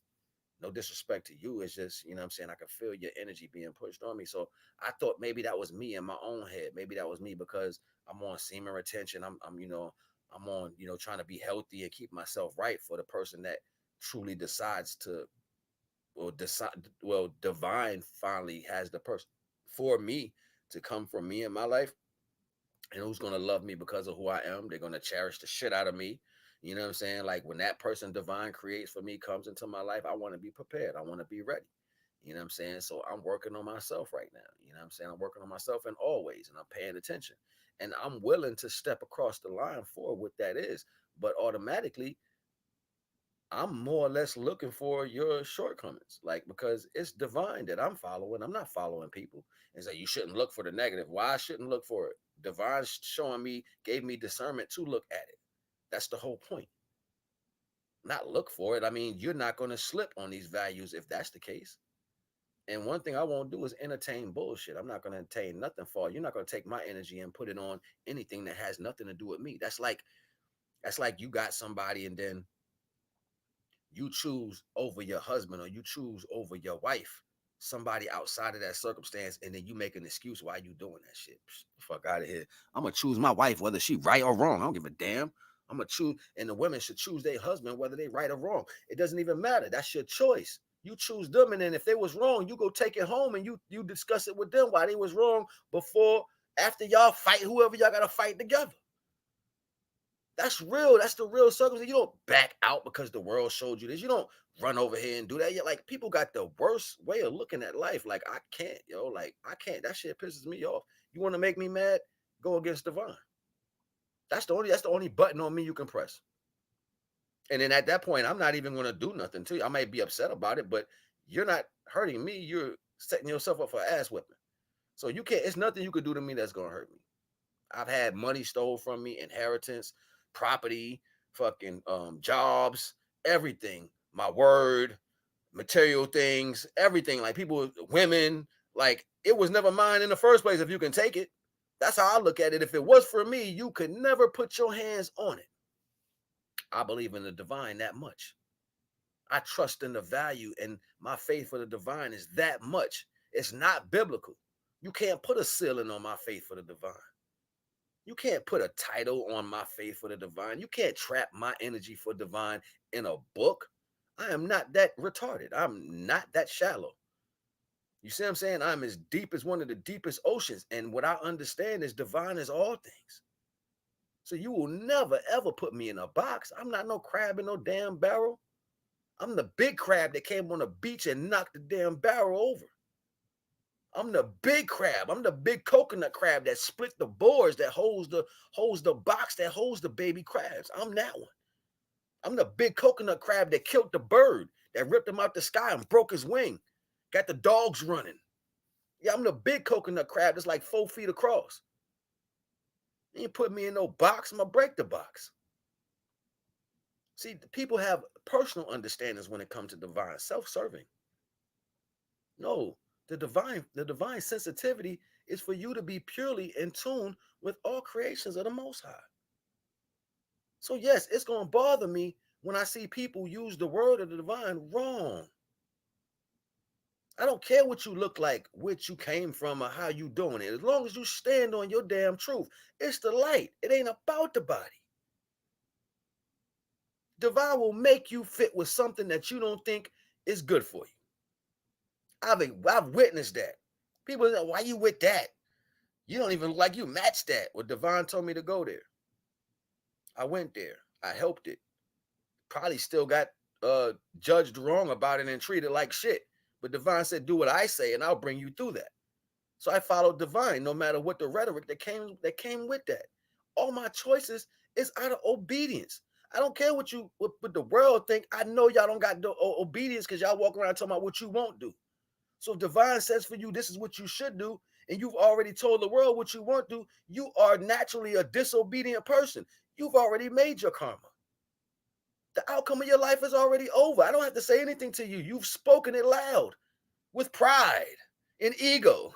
No disrespect to you. It's just, you know what I'm saying? I can feel your energy being pushed on me. So I thought maybe that was me in my own head. Maybe that was me because I'm on semen retention. I'm on, trying to be healthy and keep myself right for the person that truly decides to, divine finally has the person for me to come from me in my life, and who's going to love me because of who I am. They're going to cherish the shit out of me. You know what I'm saying? Like when that person divine creates for me comes into my life, I want to be prepared. I want to be ready. You know what I'm saying? So I'm working on myself right now. You know what I'm saying? I'm working on myself in all ways, and I'm paying attention. And I'm willing to step across the line for what that is. But automatically, I'm more or less looking for your shortcomings, like because it's divine that I'm following. I'm not following people and say you shouldn't look for the negative. Why I shouldn't look for it? Divine showing me, gave me discernment to look at it. That's the whole point. Not look for it. I mean, you're not going to slip on these values if that's the case. And one thing I won't do is entertain bullshit. I'm not going to entertain nothing for you. You're not going to take my energy and put it on anything that has nothing to do with me. That's like you got somebody and then you choose over your husband or you choose over your wife, somebody outside of that circumstance, and then you make an excuse why you doing that shit. Fuck out of here. I'm gonna choose my wife whether she right or wrong. I don't give a damn. I'm gonna choose, and the women should choose their husband whether they right or wrong. It doesn't even matter. That's your choice. You choose them, and then if they was wrong, you go take it home and you discuss it with them why they was wrong before, after y'all fight whoever y'all gotta fight together. That's real. That's the real circumstance. You don't back out because the world showed you this. You don't run over here and do that. Yeah, like people got the worst way of looking at life. Like I can't, yo. Like I can't. That shit pisses me off. You want to make me mad? Go against Divine. That's the only button on me you can press. And then at that point, I'm not even going to do nothing to you. I might be upset about it, but you're not hurting me. You're setting yourself up for ass whipping. So you can't. It's nothing you could do to me that's going to hurt me. I've had money stole from me, inheritance, property, fucking jobs, everything. My word, material things, everything. Like people, women, like it was never mine in the first place if you can take it. That's how I look at it. If it was for me, you could never put your hands on it. I believe in the divine that much. I trust in the value, and my faith for the divine is that much. It's not biblical. You can't put a ceiling on my faith for the divine. You can't put a title on my faith for the divine. You can't trap my energy for divine in a book. I am not that retarded. I'm not that shallow. You see what I'm saying? I'm as deep as one of the deepest oceans. And what I understand is divine is all things. So you will never, ever put me in a box. I'm not no crab in no damn barrel. I'm the big crab that came on the beach and knocked the damn barrel over. I'm the big crab. I'm the big coconut crab that split the boards that holds the box that holds the baby crabs. I'm that one. I'm the big coconut crab that killed the bird that ripped him out the sky and broke his wing. Got the dogs running. Yeah, I'm the big coconut crab that's like 4 feet across. You ain't put me in no box. I'm gonna break the box. See, people have personal understandings when it comes to divine, self-serving. No, the divine sensitivity is for you to be purely in tune with all creations of the Most High. So yes, it's gonna bother me when I see people use the word of the divine wrong. I don't care what you look like, which you came from, or how you doing it. As long as you stand on your damn truth, it's the light. It ain't about the body. Divine will make you fit with something that you don't think is good for you. I've witnessed that. People say, why you with that? You don't even look like you match that. Well, Devon told me to go there. I went there. I helped it. Probably still got judged wrong about it and treated like shit. But Devon said, do what I say and I'll bring you through that. So I followed Divine no matter what the rhetoric that came with that. All my choices is out of obedience. I don't care what the world think. I know y'all don't got the obedience because y'all walk around talking about what you won't do. So if Divine says for you, this is what you should do, and you've already told the world what you want to, you are naturally a disobedient person. You've already made your karma. The outcome of your life is already over. I don't have to say anything to you. You've spoken it loud with pride and ego.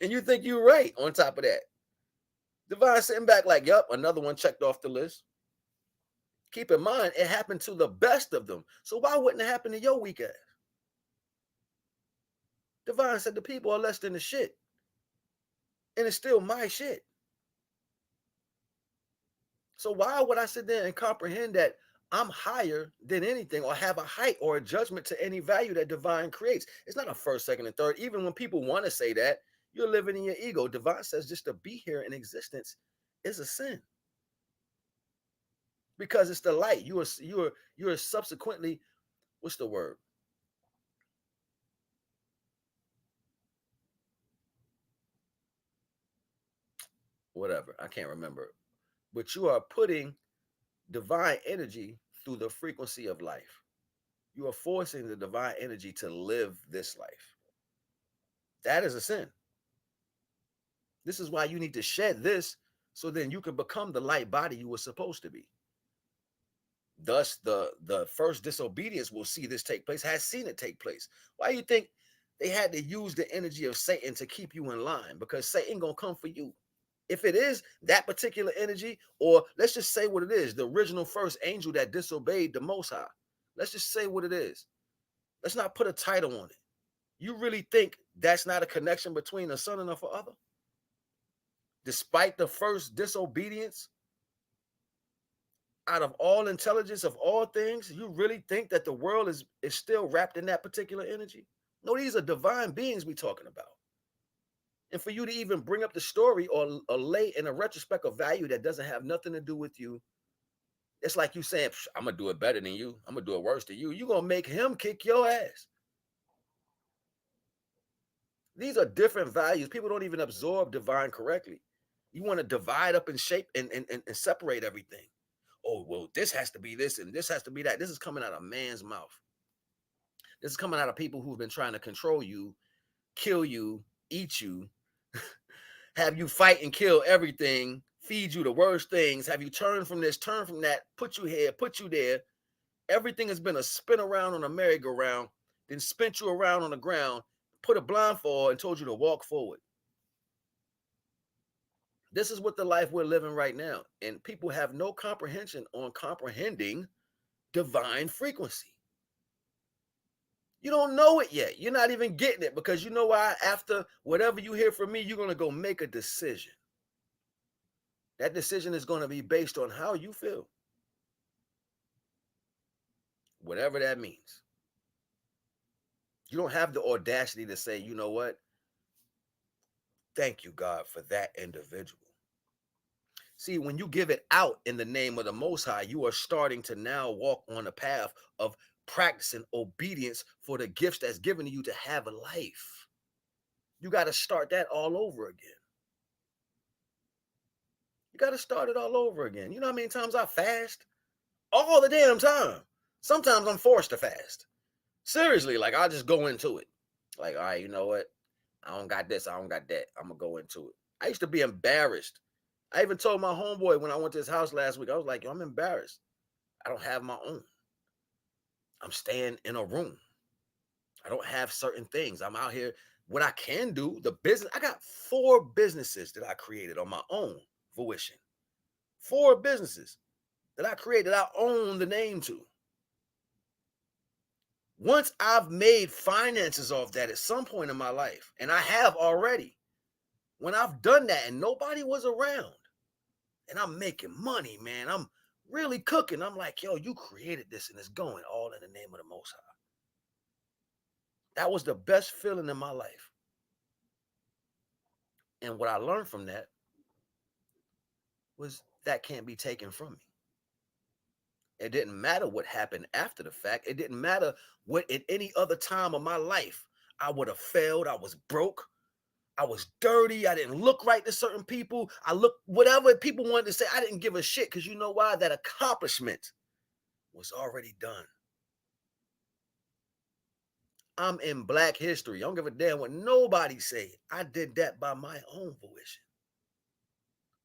And you think you're right on top of that. Divine sitting back like, yup, another one checked off the list. Keep in mind, it happened to the best of them. So why wouldn't it happen to your weak ass? Divine said the people are less than the shit. And it's still my shit. So why would I sit there and comprehend that I'm higher than anything or have a height or a judgment to any value that divine creates? It's not a first, second, and third. Even when people want to say that, you're living in your ego. Divine says just to be here in existence is a sin. Because it's the light. You are subsequently, what's the word? Whatever. I can't remember. But you are putting divine energy through the frequency of life. You are forcing the divine energy to live this life. That is a sin. This is why you need to shed this so then you can become the light body you were supposed to be. Thus, the first disobedience will see this take place, has seen it take place. Why do you think they had to use the energy of Satan to keep you in line? Because Satan gonna come for you. If it is that particular energy, or let's just say what it is, the original first angel that disobeyed the Most High. Let's just say what it is. Let's not put a title on it. You really think that's not a connection between a son and a father? Despite the first disobedience, out of all intelligence of all things, you really think that the world is still wrapped in that particular energy? No, these are divine beings we're talking about. And for you to even bring up the story or lay in a retrospect of value that doesn't have nothing to do with you, it's like you saying, I'm going to do it better than you. I'm going to do it worse than you. You're going to make him kick your ass. These are different values. People don't even absorb divine correctly. You want to divide up and shape and separate everything. Oh, well, this has to be this and this has to be that. This is coming out of man's mouth. This is coming out of people who've been trying to control you, kill you, eat you, have you fight and kill everything, feed you the worst things, have you turn from this, turn from that, put you here, put you there. Everything has been a spin around on a merry-go-round, then spin you around on the ground, put a blindfold and told you to walk forward. This is what the life we're living right now. And people have no comprehension on comprehending divine frequency. You don't know it yet. You're not even getting it because you know why? After whatever you hear from me, you're going to go make a decision. That decision is going to be based on how you feel. Whatever that means. You don't have the audacity to say, you know what? Thank you, God, for that individual. See, when you give it out in the name of the Most High, you are starting to now walk on a path of practicing obedience for the gifts that's given to you to have a life. You got to start that all over again. You got to start it all over again. You know how many times I fast? All the damn time. Sometimes I'm forced to fast. Seriously, like I'll just go into it. Like, all right, you know what? I don't got this. I don't got that. I'm going to go into it. I used to be embarrassed. I even told my homeboy when I went to his house last week, I was like, yo, I'm embarrassed. I don't have my own. I'm staying in a room. I don't have certain things. I'm out here. What I can do, the business, I got 4 businesses that I created on my own fruition. 4 businesses that I created, I own the name to. Once I've made finances off that at some point in my life, and I have already, when I've done that and nobody was around, and I'm making money, man, I'm really cooking. I'm like, yo, you created this and it's going all in the name of the Most High. That was the best feeling in my life. And what I learned from that was that can't be taken from me. It didn't matter what happened after the fact. It didn't matter what at any other time of my life I would have failed. I was broke. I was dirty. I didn't look right to certain people. I looked whatever people wanted to say. I didn't give a shit because you know why? That accomplishment was already done. I'm in Black history. I don't give a damn what nobody say. I did that by my own volition.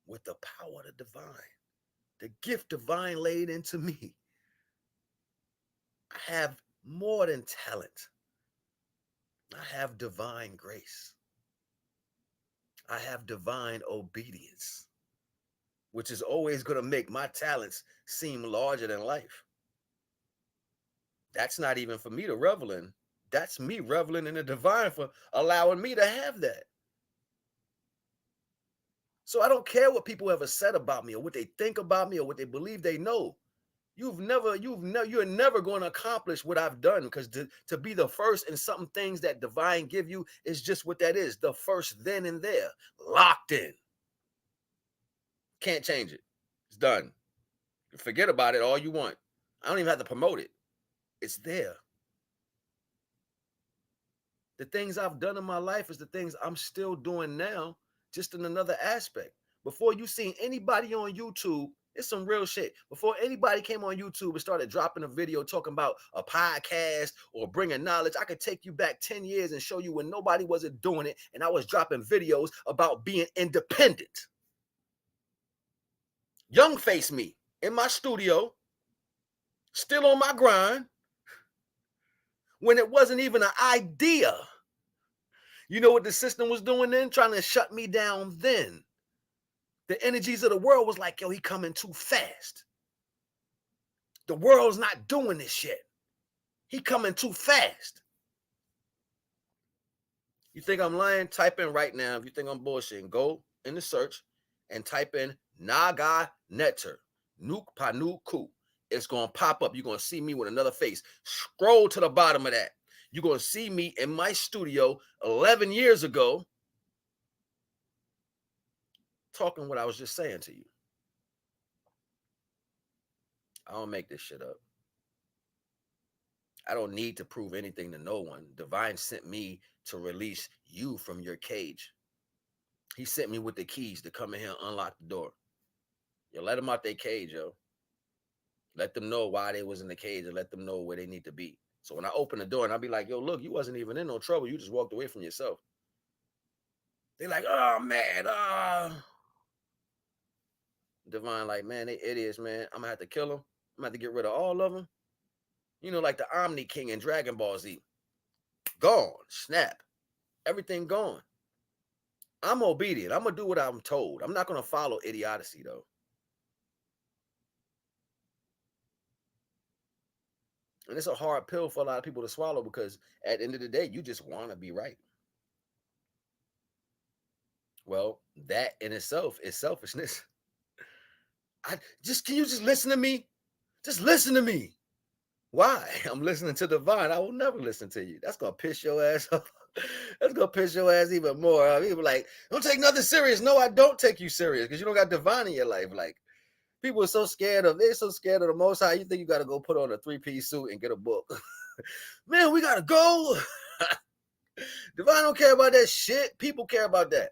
With the power of the divine. The gift divine laid into me. I have more than talent. I have divine grace. I have divine obedience. which is always going to make my talents seem larger than life. That's not even for me to revel in. That's me reveling in the divine for allowing me to have that. So I don't care what people ever said about me or what they think about me or what they believe they know. You're never going to accomplish what I've done, because to be the first in some things that divine give you is just what that is. The first then and there, locked in. Can't change it. It's done. Forget about it all you want. I don't even have to promote it. It's there. The things I've done in my life is the things I'm still doing now, just in another aspect. Before you seen anybody on YouTube, it's some real shit. Before anybody came on YouTube and started dropping a video talking about a podcast or bringing knowledge, I could take you back 10 years and show you when nobody wasn't doing it, and I was dropping videos about being independent. Young face me in my studio, still on my grind, when it wasn't even an idea. You know what the system was doing then? Trying to shut me down then. The energies of the world was like, yo, he coming too fast. The world's not doing this shit. He coming too fast. You think I'm lying? Type in right now. If you think I'm bullshitting, go in the search and type in NagaNeter. Nuke Panuku. It's going to pop up. You're going to see me with another face. Scroll to the bottom of that. You're going to see me in my studio 11 years ago talking what I was just saying to you. I don't make this shit up. I don't need to prove anything to no one. Divine sent me to release you from your cage. He sent me with the keys to come in here and unlock the door. Yo, let them out their cage, yo. Let them know why they was in the cage and let them know where they need to be. So when I open the door and I'll be like, yo, look, you wasn't even in no trouble. You just walked away from yourself. They're like, oh, man. Divine like, man, they idiots, man. I'm going to have to kill them. I'm going to have to get rid of all of them. You know, like the Omni King in Dragon Ball Z. Gone. Snap. Everything gone. I'm obedient. I'm going to do what I'm told. I'm not going to follow idiocy, though. And it's a hard pill for a lot of people to swallow, because at the end of the day, you just want to be right. Well, that in itself is selfishness. Can you just listen to me? Just listen to me. Why? I'm listening to divine. I will never listen to you. That's going to piss your ass off. That's going to piss your ass even more. People like, don't take nothing serious. No, I don't take you serious because you don't got divine in your life. Like, people are so scared of, they're so scared of the Most High. You think you got to go put on a 3-piece suit and get a book. Man, we got to go. Divine don't care about that shit. People care about that.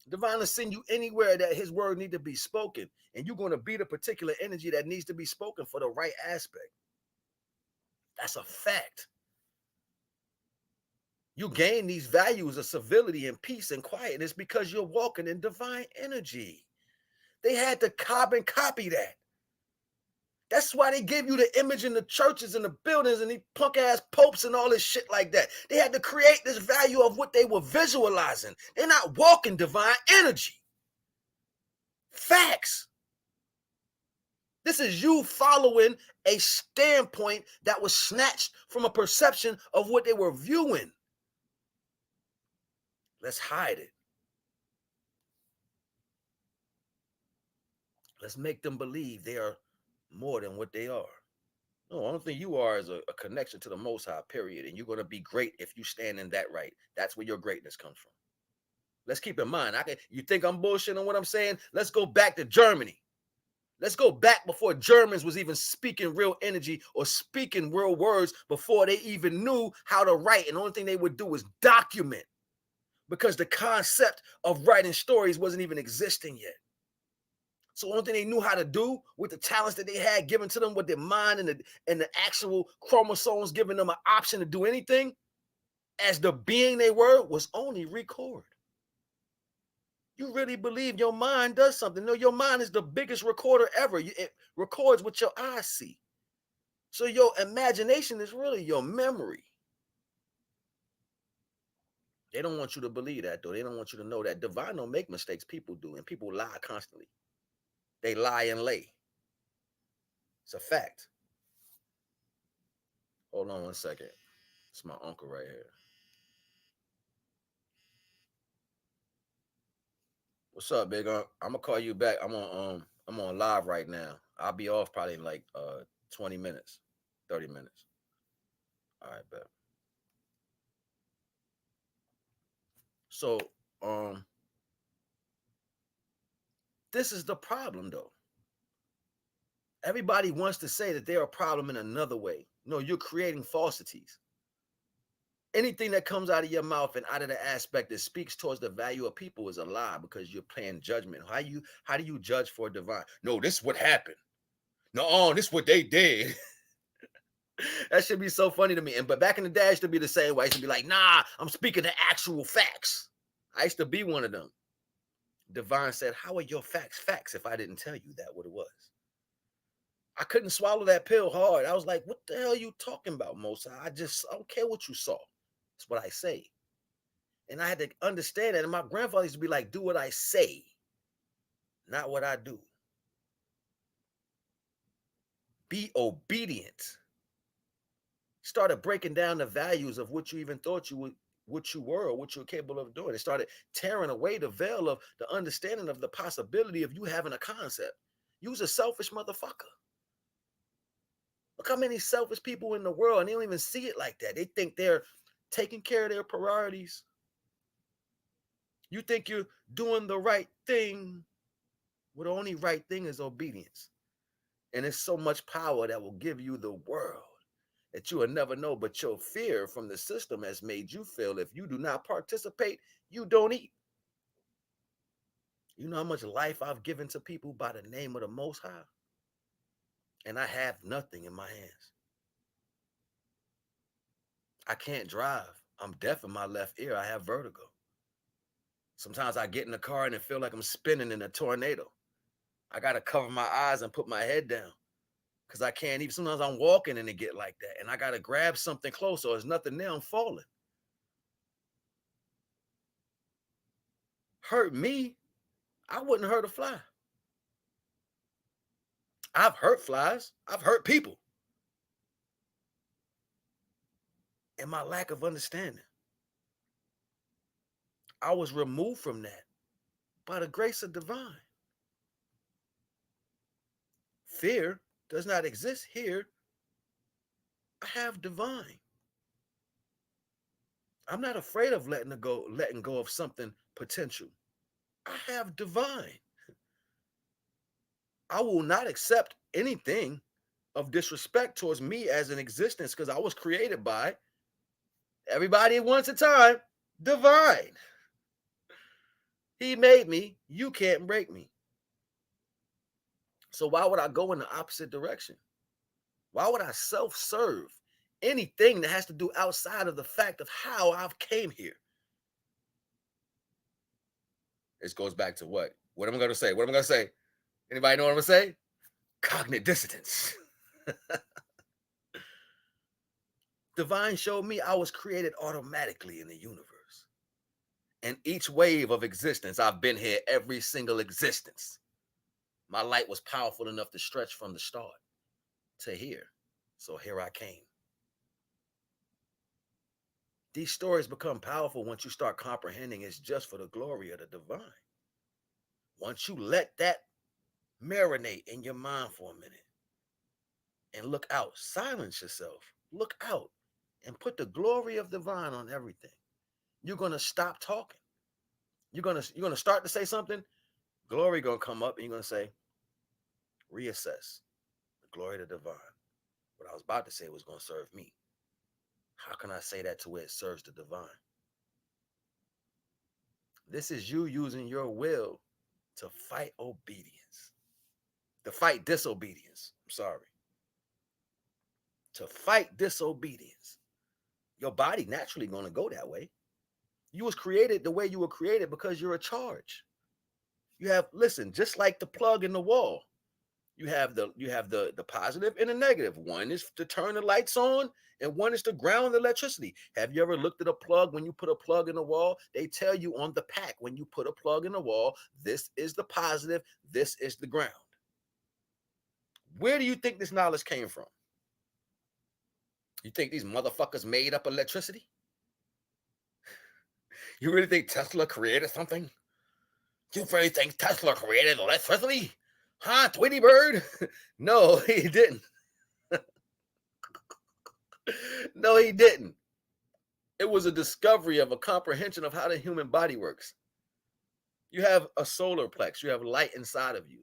Divine will send you anywhere that his word need to be spoken. And you're going to be the particular energy that needs to be spoken for the right aspect. That's a fact. You gain these values of civility and peace and quietness because you're walking in divine energy. They had to carbon copy that. That's why they gave you the image in the churches and the buildings and these punk ass popes and all this shit like that. They had to create this value of what they were visualizing. They're not walking divine energy. Facts. This is you following a standpoint that was snatched from a perception of what they were viewing. Let's hide it. Let's make them believe they are more than what they are. No, the only thing you are is a connection to the Most High, period. And you're going to be great if you stand in that right. That's where your greatness comes from. Let's keep in mind, you think I'm bullshitting on what I'm saying? Let's go back to Germany. Let's go back before Germans was even speaking real energy or speaking real words, before they even knew how to write. And the only thing they would do was document, because the concept of writing stories wasn't even existing yet. So the only thing they knew how to do with the talents that they had given to them, with their mind and the actual chromosomes giving them an option to do anything as the being they were, was only record. You really believe your mind does something? No, your mind is the biggest recorder ever. It records what your eyes see. So your imagination is really your memory. They don't want you to believe that, though. They don't want you to know that divine don't make mistakes. People do, and people lie constantly. They lie and lay. It's a fact. Hold on 1 second. It's my uncle right here. What's up, big unc? I'm gonna call you back. I'm on live right now. I'll be off probably in like 20 minutes, 30 minutes. All right, bet. So um this is the problem though. Everybody wants to say that they're a problem in another way. No, you're creating falsities. Anything that comes out of your mouth and out of the aspect that speaks towards the value of people is a lie because you're playing judgment. How do you judge for divine? No, this is what happened. No, this is what they did. That should be so funny to me. But back in the day, I used to be the same way. I used to be like, nah, I'm speaking the actual facts. I used to be one of them. Divine said, how are your facts if I didn't tell you that what it was? I couldn't swallow that pill hard. I was like, what the hell are you talking about, Mosa? I don't care what you saw. That's what I say. And I had to understand that. And my grandfather used to be like, do what I say, not what I do. Be obedient. Started breaking down the values of what you even thought you would, what you were, or what you were capable of doing. It started tearing away the veil of the understanding of the possibility of you having a concept. You was a selfish motherfucker. Look how many selfish people in the world, and they don't even see it like that. They think they're taking care of their priorities. You think you're doing the right thing. Well, the only right thing is obedience. And it's so much power that will give you the world that you will never know. But your fear from the system has made you feel if you do not participate, you don't eat. You know how much life I've given to people by the name of the Most High? And I have nothing in my hands. I can't drive. I'm deaf in my left ear. I have vertigo. Sometimes I get in the car and it feel like I'm spinning in a tornado. I got to cover my eyes and put my head down because I can't even. Sometimes I'm walking and it get like that. And I got to grab something close or there's nothing there. I'm falling. Hurt me, I wouldn't hurt a fly. I've hurt flies. I've hurt people. And my lack of understanding. I was removed from that by the grace of divine. Fear does not exist here. I have divine. I'm not afraid of letting go of something potential. I have divine. I will not accept anything of disrespect towards me as an existence because I was created by everybody at once a time, divine. He made me. You can't break me. So why would I go in the opposite direction? Why would I self-serve anything that has to do outside of the fact of how I've came here? This goes back to what? What am I going to say? What am I going to say? Anybody know what I'm going to say? Cognitive dissonance. Divine showed me I was created automatically in the universe. And each wave of existence, I've been here every single existence. My light was powerful enough to stretch from the start to here. So here I came. These stories become powerful once you start comprehending it's just for the glory of the divine. Once you let that marinate in your mind for a minute and look out, silence yourself, look out and put the glory of divine on everything. You're going to stop talking. You're going to start to say something, glory going to come up and you're going to say, reassess the glory of the divine. What I was about to say was going to serve me. How can I say that to where it serves the divine? This is you using your will to fight obedience. To fight disobedience. I'm sorry. To fight disobedience. Your body naturally going to go that way. You was created the way you were created because you're a charge. You have, listen, just like the plug in the wall. You have the positive and the negative. One is to turn the lights on, and one is to ground the electricity. Have you ever looked at a plug when you put a plug in the wall? They tell you on the pack when you put a plug in the wall, this is the positive, this is the ground. Where do you think this knowledge came from? You think these motherfuckers made up electricity? You really think Tesla created something? You really think Tesla created electricity? Huh, Tweety Bird? No, he didn't. No, he didn't. It was a discovery of a comprehension of how the human body works. You have a solar plex. You have light inside of you.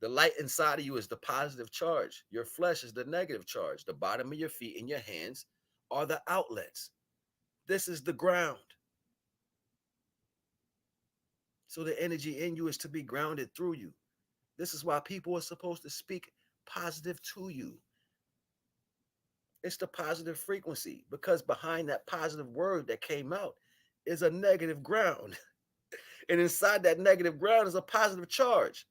The light inside of you is the positive charge. Your flesh is the negative charge. The bottom of your feet and your hands are the outlets. This is the ground. So the energy in you is to be grounded through you. This is why people are supposed to speak positive to you. It's the positive frequency, because behind that positive word that came out is a negative ground. And inside that negative ground is a positive charge.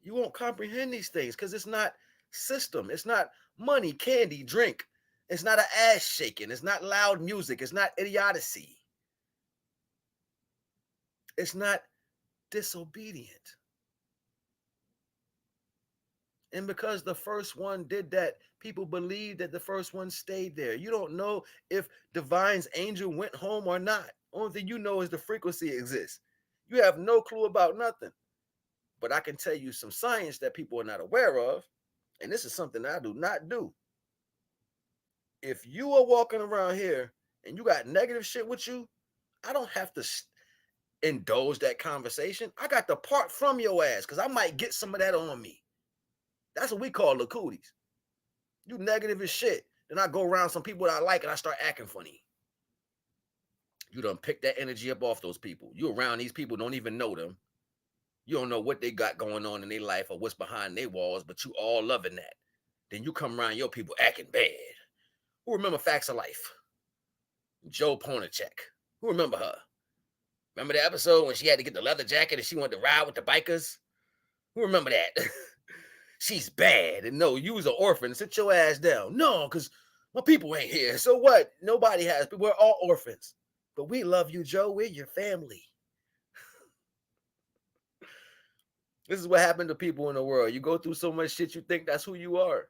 You won't comprehend these things because it's not system. It's not money, candy, drink. It's not an ass shaking. It's not loud music. It's not idiocy. It's not disobedient. And because the first one did that, people believe that the first one stayed there. You don't know if Divine's angel went home or not. Only thing you know is the frequency exists. You have no clue about nothing. But I can tell you some science that people are not aware of. And this is something I do not do. If you are walking around here and you got negative shit with you, I don't have to indulge that conversation. I got to part from your ass because I might get some of that on me. That's what we call the cooties. You negative as shit. Then I go around some people that I like and I start acting funny. You done pick that energy up off those people. You around these people, don't even know them. You don't know what they got going on in their life or what's behind their walls, but you all loving that. Then you come around your people acting bad. Who remember Facts of Life? Joe Ponachek. Who remember her? Remember the episode when she had to get the leather jacket and she wanted to ride with the bikers? Who remember that? She's bad. And no, you was an orphan. Sit your ass down. No, because my people ain't here. So what? Nobody has. We're all orphans. But we love you, Joe. We're your family. This is what happened to people in the world. You go through so much shit, you think that's who you are.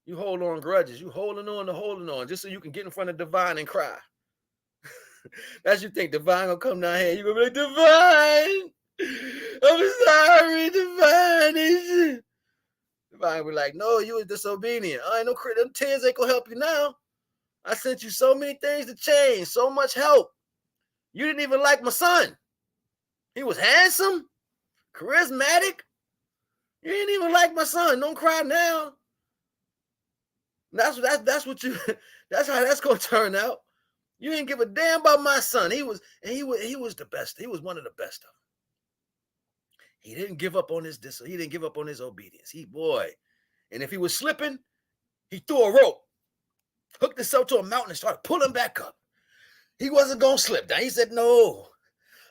You hold on grudges. You holding on just so you can get in front of Divine and cry. That's you think Divine gonna come down here. You gonna be like, Divine, I'm sorry, Divine. Divine be like, no, you was disobedient. I ain't no credit. Them tears ain't gonna help you now. I sent you so many things to change, so much help. You didn't even like my son. He was handsome, charismatic. You didn't even like my son. Don't cry now. That's what you. That's how that's gonna turn out. You didn't give a damn about my son. He was the best. He was one of the best of them. He didn't give up on his he didn't give up on his obedience. And if he was slipping, he threw a rope, hooked himself to a mountain, and started pulling back up. He wasn't gonna slip down. He said, "No,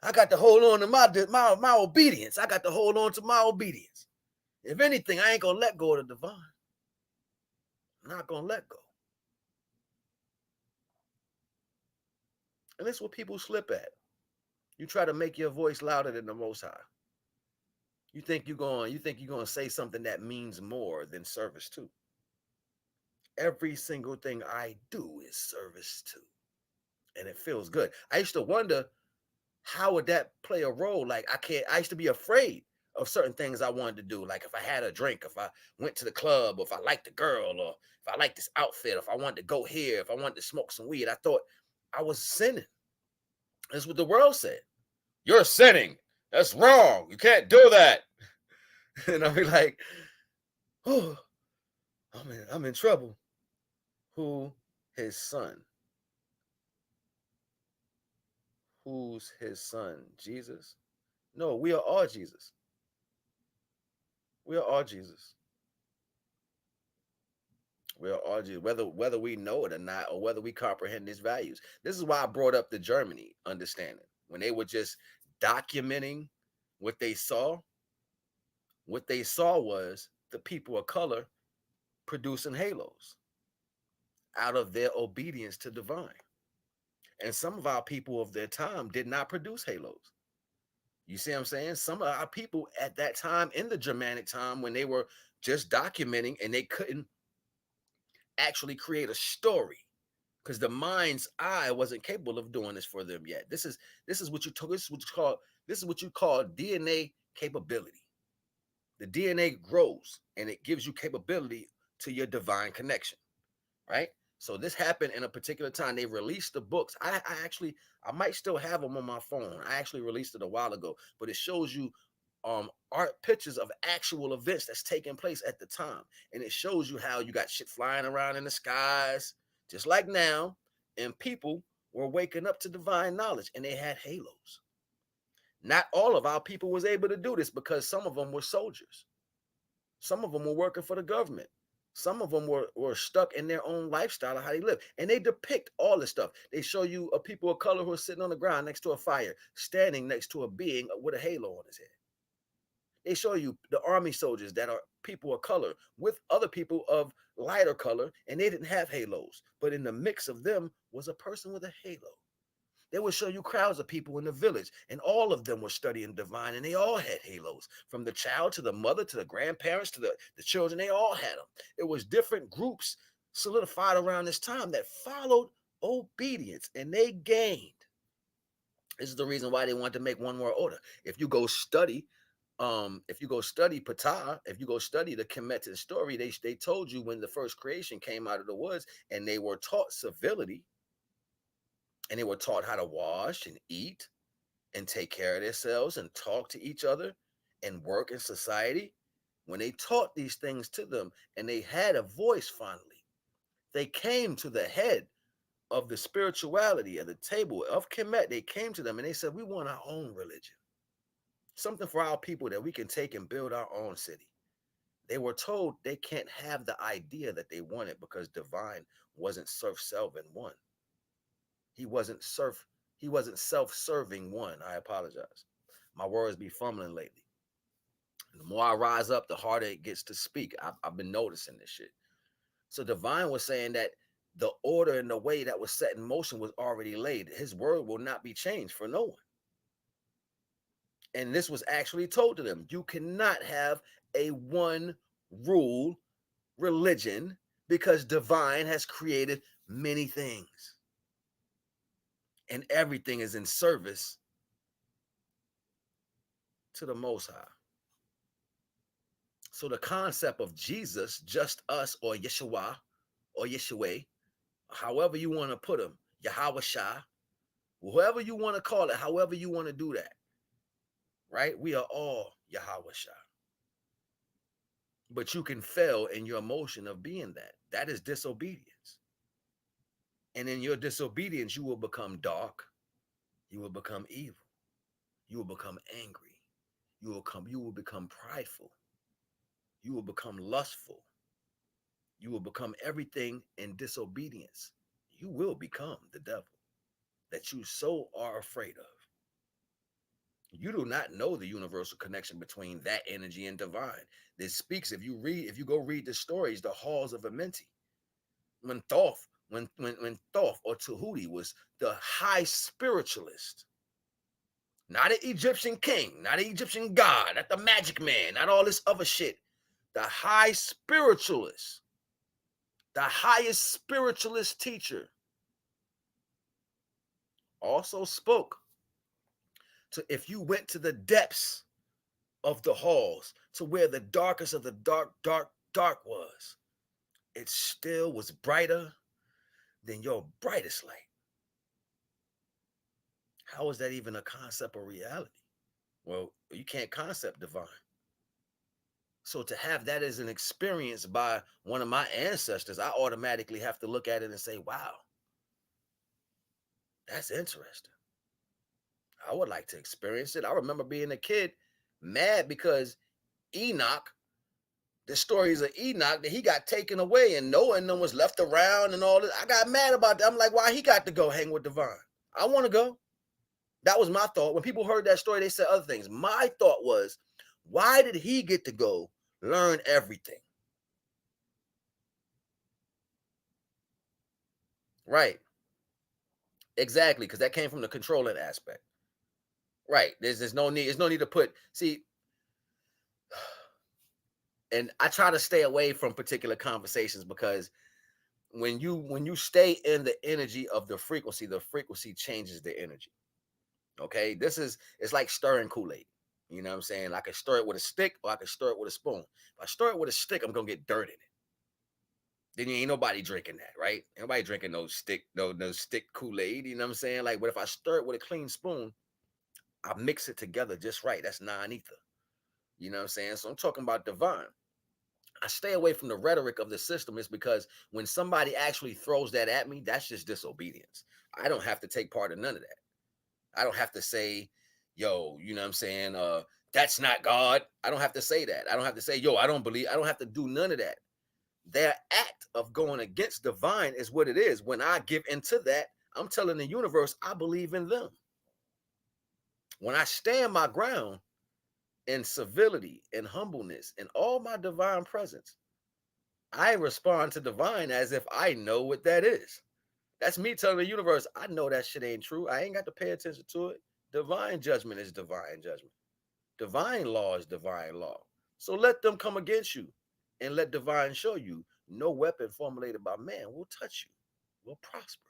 I got to hold on to my obedience. I got to hold on to my obedience. If anything, I ain't gonna let go of the divine. I'm not gonna let go." And that's what people slip at. You try to make your voice louder than the Most High. You think you're gonna say something that means more than service to. Every single thing I do is service to, and it feels good. I used to wonder, how would that play a role? Like I used to be afraid of certain things I wanted to do. Like if I had a drink, if I went to the club, or if I liked a girl, or if I liked this outfit, if I wanted to go here, if I wanted to smoke some weed, I thought I was sinning. That's what the world said. You're sinning. That's wrong. You can't do that. And I'll be like, oh, I'm in trouble. Who? His son. Who's his son? Jesus? No, we are all Jesus. We are all Jesus. We are all Jesus. Whether we know it or not, or whether we comprehend his values. This is why I brought up the Germany understanding. When they were just documenting what they saw was the people of color producing halos out of their obedience to divine. And some of our people of their time did not produce halos. You see what I'm saying? Some of our people at that time, in the Germanic time, when they were just documenting and they couldn't actually create a story because the mind's eye wasn't capable of doing this for them yet. This is what you told this is what you call DNA capability. The DNA grows and it gives you capability to your divine connection, right? So this happened in a particular time. They released the books. I might still have them on my phone. I actually released it a while ago, but it shows you art pictures of actual events that's taking place at the time. And it shows you how you got shit flying around in the skies, just like now, and people were waking up to divine knowledge and they had halos. Not all of our people was able to do this because some of them were soldiers. Some of them were working for the government. Some of them were stuck in their own lifestyle of how they live. And they depict all this stuff. They show you a people of color who are sitting on the ground next to a fire, standing next to a being with a halo on his head. They show you the army soldiers that are people of color with other people of lighter color, and they didn't have halos. But in the mix of them was a person with a halo. They would show you crowds of people in the village, and all of them were studying divine, and they all had halos. From the child to the mother to the grandparents to the children, they all had them. It was different groups solidified around this time that followed obedience, and they gained. This is the reason why they wanted to make one more order. If you go study Ptah, if you go study the Kemetic story, they told you when the first creation came out of the woods, and they were taught civility, and they were taught how to wash and eat and take care of themselves and talk to each other and work in society. When they taught these things to them and they had a voice finally, they came to the head of the spirituality of the table of Kemet. They came to them and they said, we want our own religion, something for our people that we can take and build our own city. They were told they can't have the idea that they wanted because divine wasn't self-serving one. He wasn't self-serving one. I apologize. My words be fumbling lately. The more I rise up, the harder it gets to speak. I've been noticing this shit. So divine was saying that the order and the way that was set in motion was already laid. His word will not be changed for no one. And this was actually told to them. You cannot have a one rule religion because divine has created many things. And everything is in service to the Most High. So the concept of Jesus, just us, or Yeshua, or Yeshua, however you want to put him, Yahweh Shah, whoever you want to call it, however you want to do that, right? We are all Yahweh Shah. But you can fail in your emotion of being that. That is disobedience. And in your disobedience, you will become dark. You will become evil. You will become angry. You will become prideful. You will become lustful. You will become everything in disobedience. You will become the devil that you so are afraid of. You do not know the universal connection between that energy and divine. This speaks, if you go read the stories, the halls of Amenti, when Thoth or Tahuti was the high spiritualist, not an Egyptian king, not an Egyptian god, not the magic man, not all this other shit. The high spiritualist, the highest spiritualist teacher, also spoke to, if you went to the depths of the halls, to where the darkest of the dark was, it still was brighter than your brightest light. How is that even a concept of reality? Well, you can't concept divine. So to have that as an experience by one of my ancestors, I automatically have to look at it and say, wow, that's interesting. I would like to experience it. I remember being a kid mad because Enoch, the stories of Enoch, that he got taken away and Noah and them was left around and all this. I got mad about that. I'm like, why he got to go hang with divine? I want to go. That was my thought. When people heard that story, they said other things. My thought was, why did he get to go learn everything? Right. Exactly, because that came from the controlling aspect. Right. There's no need. There's no need to put. See, and I try to stay away from particular conversations because when you stay in the energy of the frequency changes the energy. Okay, it's like stirring Kool-Aid. You know what I'm saying? I can stir it with a stick or I can stir it with a spoon. If I stir it with a stick, I'm gonna get dirt in it. Then ain't nobody drinking that, right? Ain't nobody drinking no stick Kool-Aid. You know what I'm saying? Like, but if I stir it with a clean spoon, I mix it together just right. That's non-ether. You know what I'm saying? So I'm talking about divine. I stay away from the rhetoric of the system is because when somebody actually throws that at me, that's just disobedience. I don't have to take part in none of that. I don't have to say, yo, you know what I'm saying? That's not God. I don't have to say that. I don't have to say, yo, I don't believe. I don't have to do none of that. Their act of going against divine is what it is. When I give into that, I'm telling the universe I believe in them. When I stand my ground in civility and humbleness and all my divine presence, I respond to divine as if I know what that is. That's me telling the universe, I know that shit ain't true. I ain't got to pay attention to it. Divine judgment is divine judgment. Divine law is divine law. So let them come against you and let divine show you no weapon formulated by man will touch you, will prosper.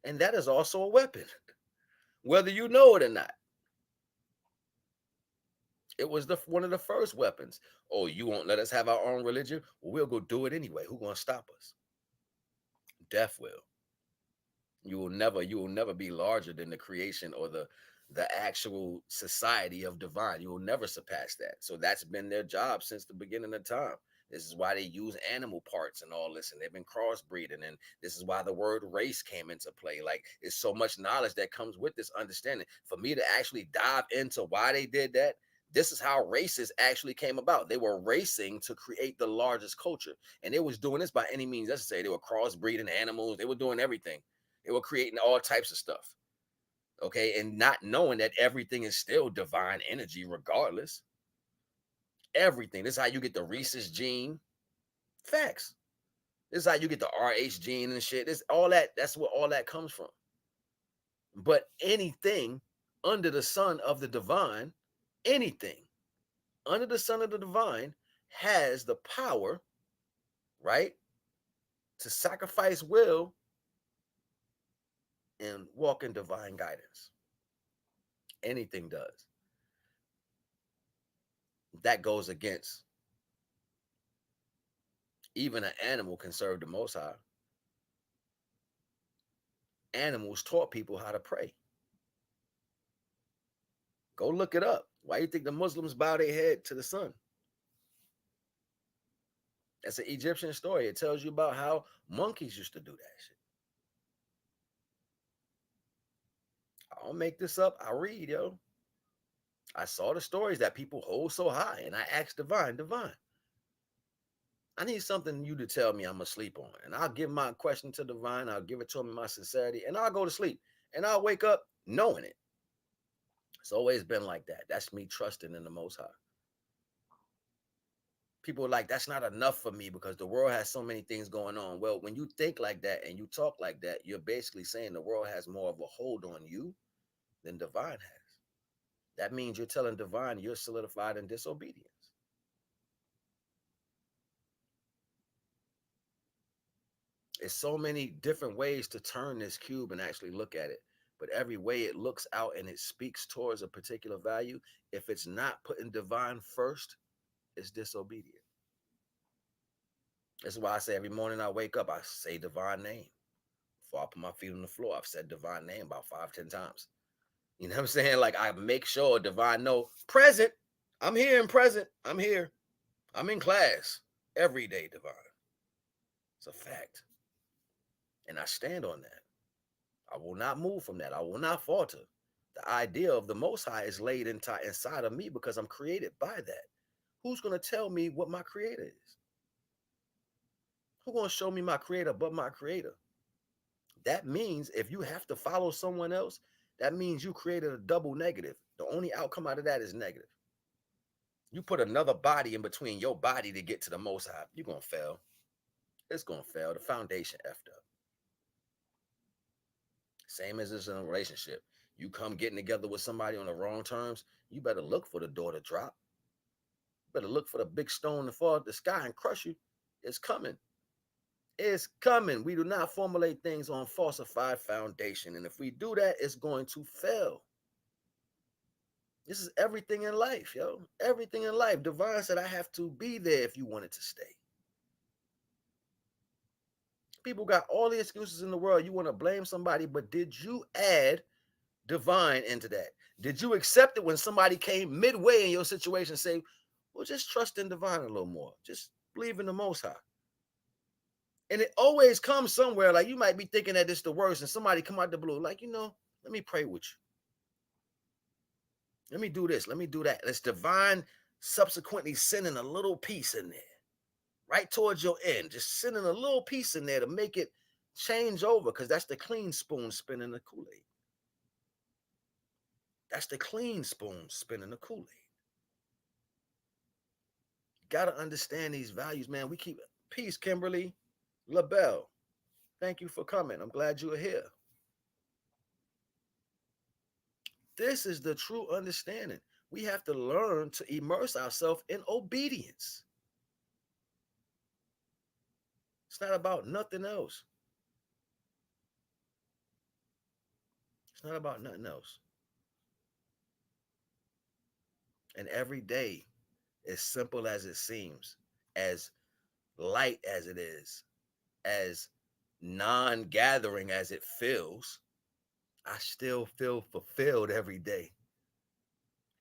And that is also a weapon, whether you know it or not. It was one of the first weapons. Oh, you won't let us have our own religion? Well, we'll go do it anyway. Who's gonna stop us? Death will. You will never be larger than the creation or the actual society of divine. You will never surpass that. So that's been their job since the beginning of time. This is why they use animal parts and all this, and they've been crossbreeding, and this is why the word race came into play. Like, it's so much knowledge that comes with this understanding. For me to actually dive into why they did that, this is how races actually came about. They were racing to create the largest culture, and they was doing this by any means necessary. They were crossbreeding animals. They were doing everything. They were creating all types of stuff. Okay. And not knowing that everything is still divine energy, regardless. Everything. This is how you get the rhesus gene. Facts. This is how you get the RH gene and shit. This all that. That's where all that comes from. But anything under the sun of the divine, anything under the sun of the divine has the power, right, to sacrifice will and walk in divine guidance. Anything does. That goes against even an animal can serve the Most High. Animals taught people how to pray. Go look it up. Why do you think the Muslims bow their head to the sun? That's an Egyptian story. It tells you about how monkeys used to do that shit. I don't make this up. I read, yo. I saw the stories that people hold so high, and I asked Divine, I need something you to tell me I'm asleep on. And I'll give my question to Divine. I'll give it to him in my sincerity, and I'll go to sleep. And I'll wake up knowing it. It's always been like that. That's me trusting in the Most High. People are like, that's not enough for me because the world has so many things going on. Well, when you think like that and you talk like that, you're basically saying the world has more of a hold on you than divine has. That means you're telling divine you're solidified in disobedience. It's so many different ways to turn this cube and actually look at it. But every way it looks out and it speaks towards a particular value, if it's not putting divine first, it's disobedient. That's why I say every morning I wake up, I say divine name. Before I put my feet on the floor, I've said divine name about 5-10 times. You know what I'm saying? Like, I make sure divine know present. I'm here and present. I'm here. I'm in class every day, divine. It's a fact. And I stand on that. I will not move from that. I will not falter. The idea of the Most High is laid inside of me because I'm created by that. Who's going to tell me what my creator is? Who's going to show me my creator but my creator? That means if you have to follow someone else, that means you created a double negative. The only outcome out of that is negative. You put another body in between your body to get to the Most High, you're going to fail. It's going to fail. The foundation effed up. Same as this in a relationship. You come getting together with somebody on the wrong terms, you better look for the door to drop. You better look for the big stone to fall out the sky and crush you. It's coming. It's coming. We do not formulate things on falsified foundation. And if we do that, it's going to fail. This is everything in life, yo. Everything in life. Divine said I have to be there if you want it to stay. People got all the excuses in the world. You want to blame somebody, but did you add divine into that? Did you accept it when somebody came midway in your situation and say, well, just trust in divine a little more. Just believe in the Most High. And it always comes somewhere. Like you might be thinking that it's the worst, and somebody come out the blue, like, let me pray with you. Let me do this. Let me do that. Let's divine subsequently sending a little piece in there, right towards your end. Just sending a little piece in there to make it change over, because that's the clean spoon spinning the Kool-Aid. That's the clean spoon spinning the Kool-Aid. Got to understand these values, man. We keep peace, Kimberly LaBelle. Thank you for coming. I'm glad you are here. This is the true understanding. We have to learn to immerse ourselves in obedience. It's not about nothing else. It's not about nothing else. And every day, as simple as it seems, as light as it is, as non-gathering as it feels, I still feel fulfilled every day.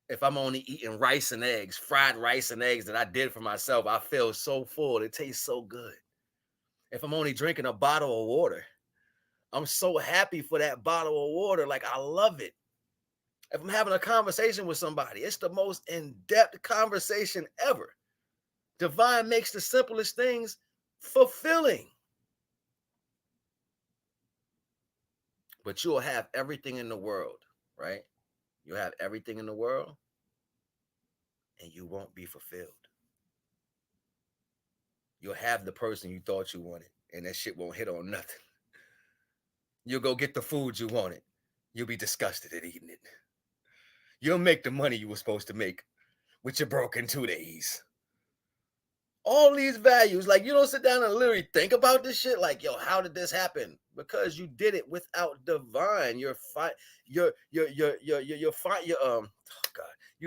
If I'm only eating rice and eggs, fried rice and eggs that I did for myself, I feel so full. It tastes so good. If I'm only drinking a bottle of water, I'm so happy for that bottle of water. Like, I love it. If I'm having a conversation with somebody, it's the most in-depth conversation ever. Divine makes the simplest things fulfilling. But you'll have everything in the world, right? You'll have everything in the world, and you won't be fulfilled. You'll have the person you thought you wanted, and that shit won't hit on nothing. You'll go get the food you wanted. You'll be disgusted at eating it. You'll make the money you were supposed to make, which you broke in 2 days. All these values, like, you don't sit down and literally think about this shit. Like, yo, how did this happen? Because you did it without divine. You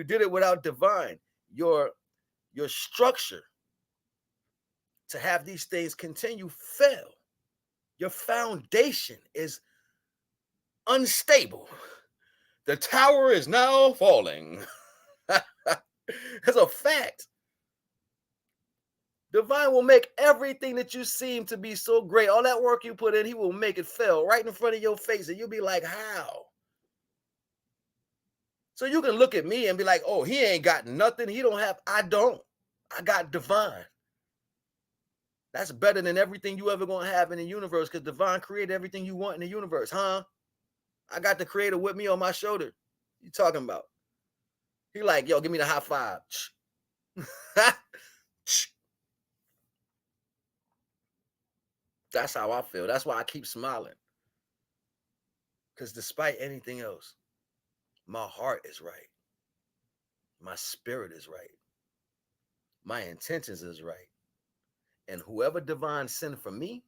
did it without divine. Your structure to have these things continue fail. Your foundation is unstable. The tower is now falling. That's a fact. Divine will make everything that you seem to be so great, all that work you put in, he will make it fail right in front of your face. And you'll be like, how? So you can look at me and be like, oh, he ain't got nothing. I don't. I got divine. That's better than everything you ever going to have in the universe, because divine created everything you want in the universe, huh? I got the creator with me on my shoulder. You talking about? He like, yo, give me the high five. That's how I feel. That's why I keep smiling. Because despite anything else, my heart is right. My spirit is right. My intentions is right. And whoever divine sent for me,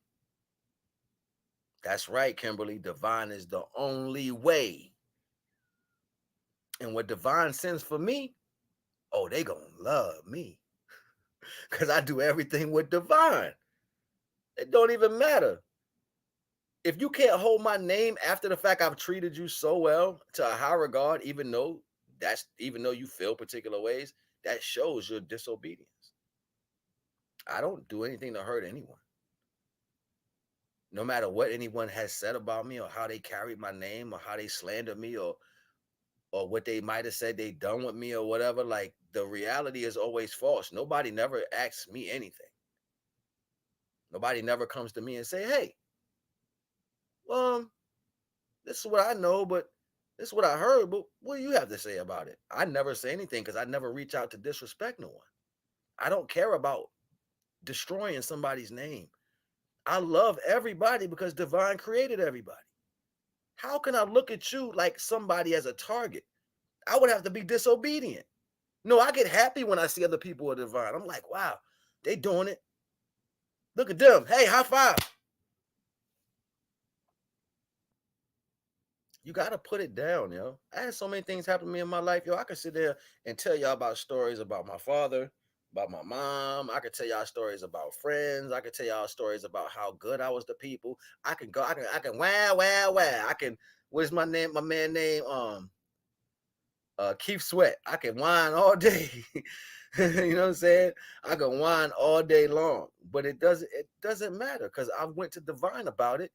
that's right, Kimberly, divine is the only way. And what divine sends for me, oh, they gonna love me. Because I do everything with divine. It don't even matter. If you can't hold my name after the fact I've treated you so well to a high regard, even though you feel particular ways, that shows your disobedience. I don't do anything to hurt anyone. No matter what anyone has said about me, or how they carried my name, or how they slandered me, or what they might have said they done with me, or whatever, like, the reality is always false. Nobody never asks me anything. Nobody never comes to me and say, hey, this is what I know, but this is what I heard, but what do you have to say about it? I never say anything, because I never reach out to disrespect no one. I don't care about destroying somebody's name. I love everybody because divine created everybody. How can I look at you like somebody as a target? I would have to be disobedient. No, I get happy when I see other people are divine. I'm like, wow, they doing it. Look at them. Hey, high five. You got to put it down, yo. I had so many things happen to me in my life, yo. I could sit there and tell y'all about stories about my father, about my mom. I could tell y'all stories about friends. I could tell y'all stories about how good I was to people. I can wow, wow, wow. I can, what's my name? My man name, Keith Sweat. I can whine all day. You know what I'm saying? I can whine all day long. But it doesn't matter because I went to Divine about it.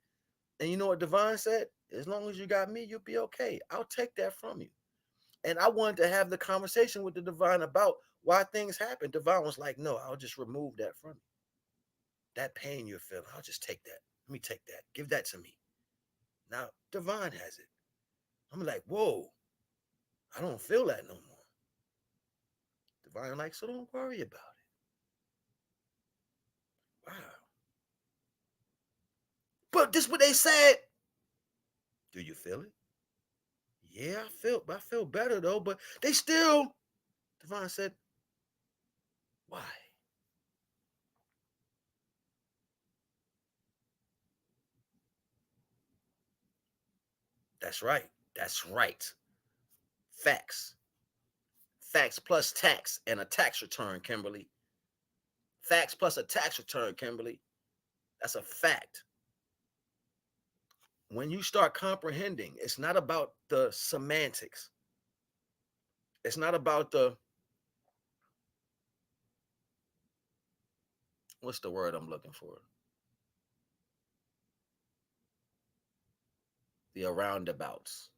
And you know what Divine said? As long as you got me, you'll be okay. I'll take that from you. And I wanted to have the conversation with the Divine about why things happen. Divine was like, no, I'll just remove that from you. That pain you're feeling, I'll just take that. Let me take that. Give that to me. Now, Divine has it. I'm like, whoa, I don't feel that no more. Divine like, so don't worry about it. Wow. But this what they said. Do you feel it? Yeah, I feel better though, but they still, Divine said, why? That's right. That's right. Facts. Facts plus tax and a tax return, Kimberly. Facts plus a tax return, Kimberly. That's a fact. When you start comprehending, it's not about the semantics. It's not about what's the word I'm looking for? The roundabouts,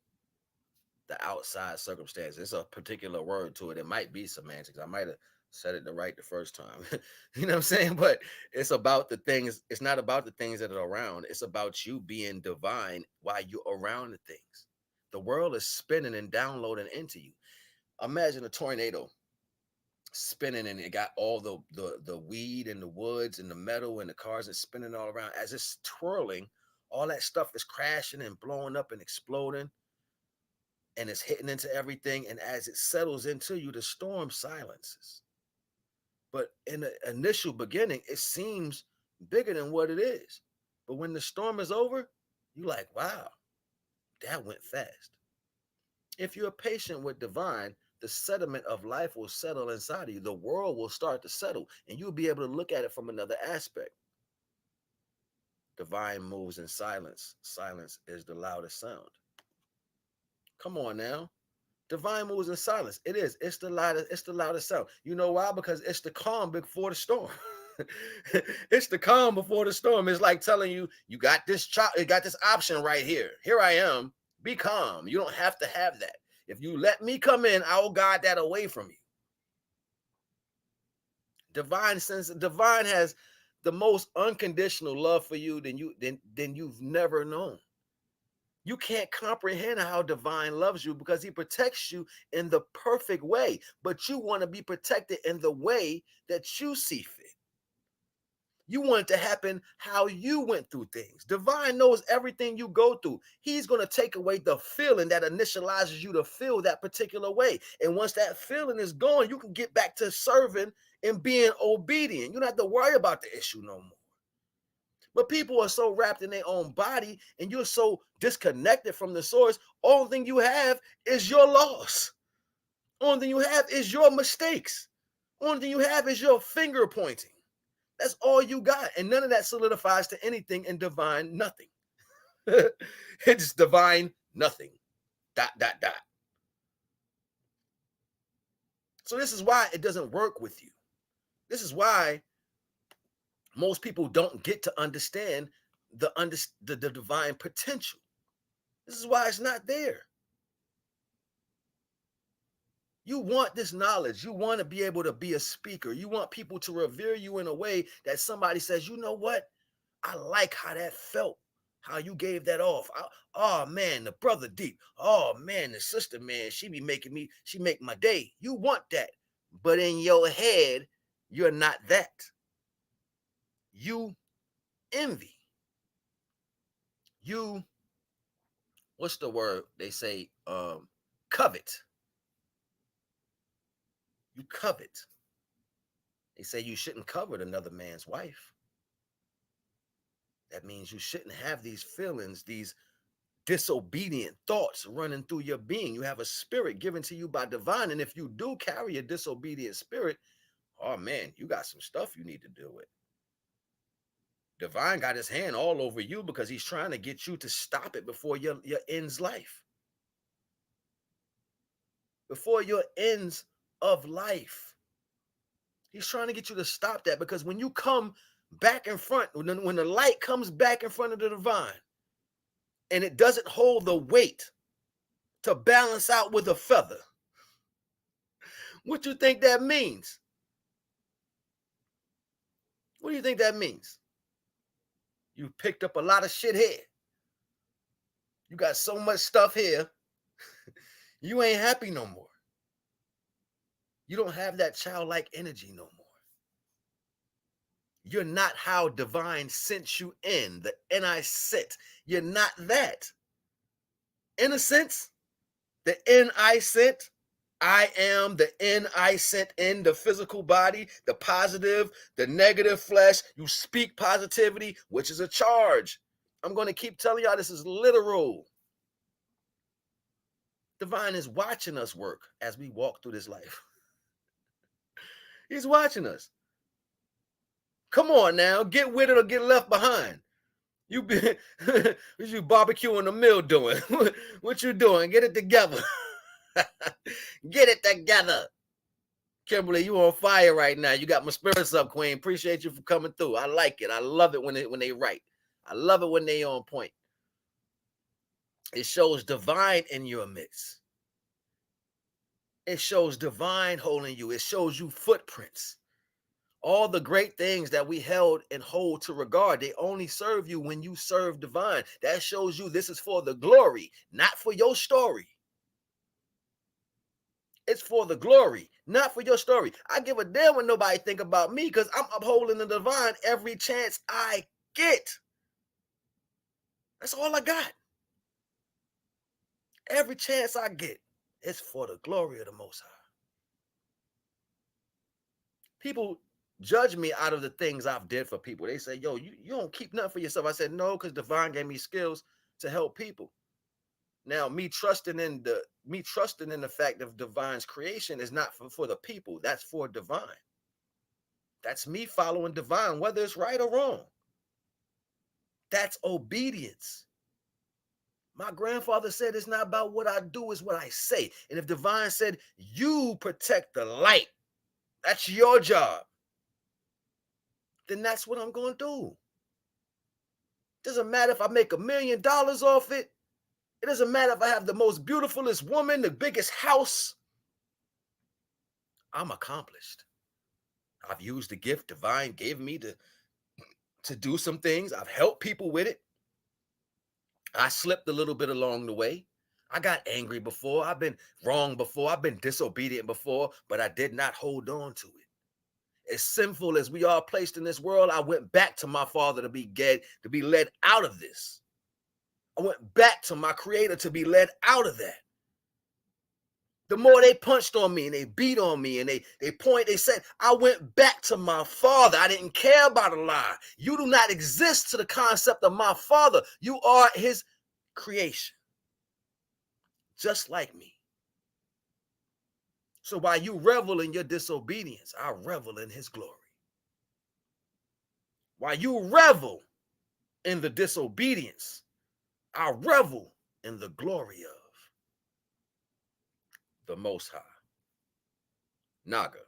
the outside circumstances. It's a particular word to it. It might be semantics. I might have said it right the first time. You know what I'm saying? But it's about the things, it's not about the things that are around. It's about you being divine while you're around the things. The world is spinning and downloading into you. Imagine a tornado spinning and it got all the weed and the woods and the metal and the cars and spinning all around. As it's twirling, all that stuff is crashing and blowing up and exploding and it's hitting into everything. And as it settles into you, the storm silences. But in the initial beginning, it seems bigger than what it is. But when the storm is over, you're like, wow, that went fast. If you're patient with divine, the sediment of life will settle inside of you. The world will start to settle, and you'll be able to look at it from another aspect. Divine moves in silence. Silence is the loudest sound. Come on now. Divine moves in silence. It is. It's the loudest. It's the loudest sound. You know why? Because it's the calm before the storm. It's the calm before the storm. It's like telling you, you got this you got this option right here. Here I am. Be calm. You don't have to have that. If you let me come in, I will guide that away from you. Divine has the most unconditional love for you than you've never known. You can't comprehend how divine loves you because he protects you in the perfect way, but you want to be protected in the way that you see fit. You want it to happen how you went through things. Divine knows everything you go through. He's going to take away the feeling that initializes you to feel that particular way. And once that feeling is gone, you can get back to serving and being obedient. You don't have to worry about the issue no more. But people are so wrapped in their own body and you're so disconnected from the source. Only thing you have is your loss. Only thing you have is your mistakes. Only thing you have is your finger pointing. That's all you got. And none of that solidifies to anything in divine nothing. It's divine nothing. ... So this is why it doesn't work with you. This is why most people don't get to understand the divine potential. This is why it's not there. You want this knowledge. You want to be able to be a speaker. You want people to revere you in a way that somebody says, you know what? I like how that felt, how you gave that off. Oh man, the brother deep. Oh man, the sister, man, she make my day. You want that. But in your head, you're not that. You envy. You what's the word they say? Covet. You covet. They say you shouldn't covet another man's wife. That means you shouldn't have these feelings, these disobedient thoughts running through your being. You have a spirit given to you by divine. And if you do carry a disobedient spirit, oh man, you got some stuff you need to deal with. Divine got his hand all over you because he's trying to get you to stop it before your ends life. Before your ends of life. He's trying to get you to stop that, because when you come back in front, when the light comes back in front of the divine and it doesn't hold the weight to balance out with a feather, what you think that means? What do you think that means? You picked up a lot of shit here. You got so much stuff here. You ain't happy no more. You don't have that childlike energy no more. You're not how divine sent you in, the N-I sent. You're not that. Innocence, the N-I sent. I am the N-I sent in the physical body, the positive, the negative flesh. You speak positivity, which is a charge. I'm going to keep telling y'all this is literal. Divine is watching us work as we walk through this life. He's watching us. Come on now, get with it or get left behind. You been what you barbecuing the mill doing? What you doing? Get it together. Get it together. Kimberly, you on fire right now. You got my spirits up, Queen. Appreciate you for coming through. I like it. I love it when they write. I love it when they on point. It shows divine in your midst. It shows divine holding you. It shows you footprints. All the great things that we held and hold to regard, they only serve you when you serve divine. That shows you this is for the glory, not for your story. It's for the glory, not for your story. I give a damn when nobody think about me, because I'm upholding the divine every chance I get. That's all I got. Every chance I get, it's for the glory of the Most High. People judge me out of the things I've did for people. They say, yo, you don't keep nothing for yourself. I said, no, because divine gave me skills to help people. Now, me trusting in the fact of divine's creation is not for the people. That's for divine. That's me following divine, whether it's right or wrong. That's obedience. My grandfather said it's not about what I do, it's what I say. And if divine said, you protect the light, that's your job, then that's what I'm going to do. Doesn't matter if I make $1 million off it. It doesn't matter if I have the most beautifulest woman, the biggest house. I'm accomplished. I've used the gift divine gave me to do some things. I've helped people with it. I slipped a little bit along the way. I got angry before. I've been wrong before. I've been disobedient before, but I did not hold on to it. As sinful as we are placed in this world, I went back to my Father to be led out of this. I went back to my Creator to be led out of that. The more they punched on me and they beat on me and they said, I went back to my Father. I didn't care about a lie. You do not exist to the concept of my Father. You are his creation, just like me. So while you revel in your disobedience, I revel in his glory. While you revel in the disobedience, I revel in the glory of the Most High. Naga.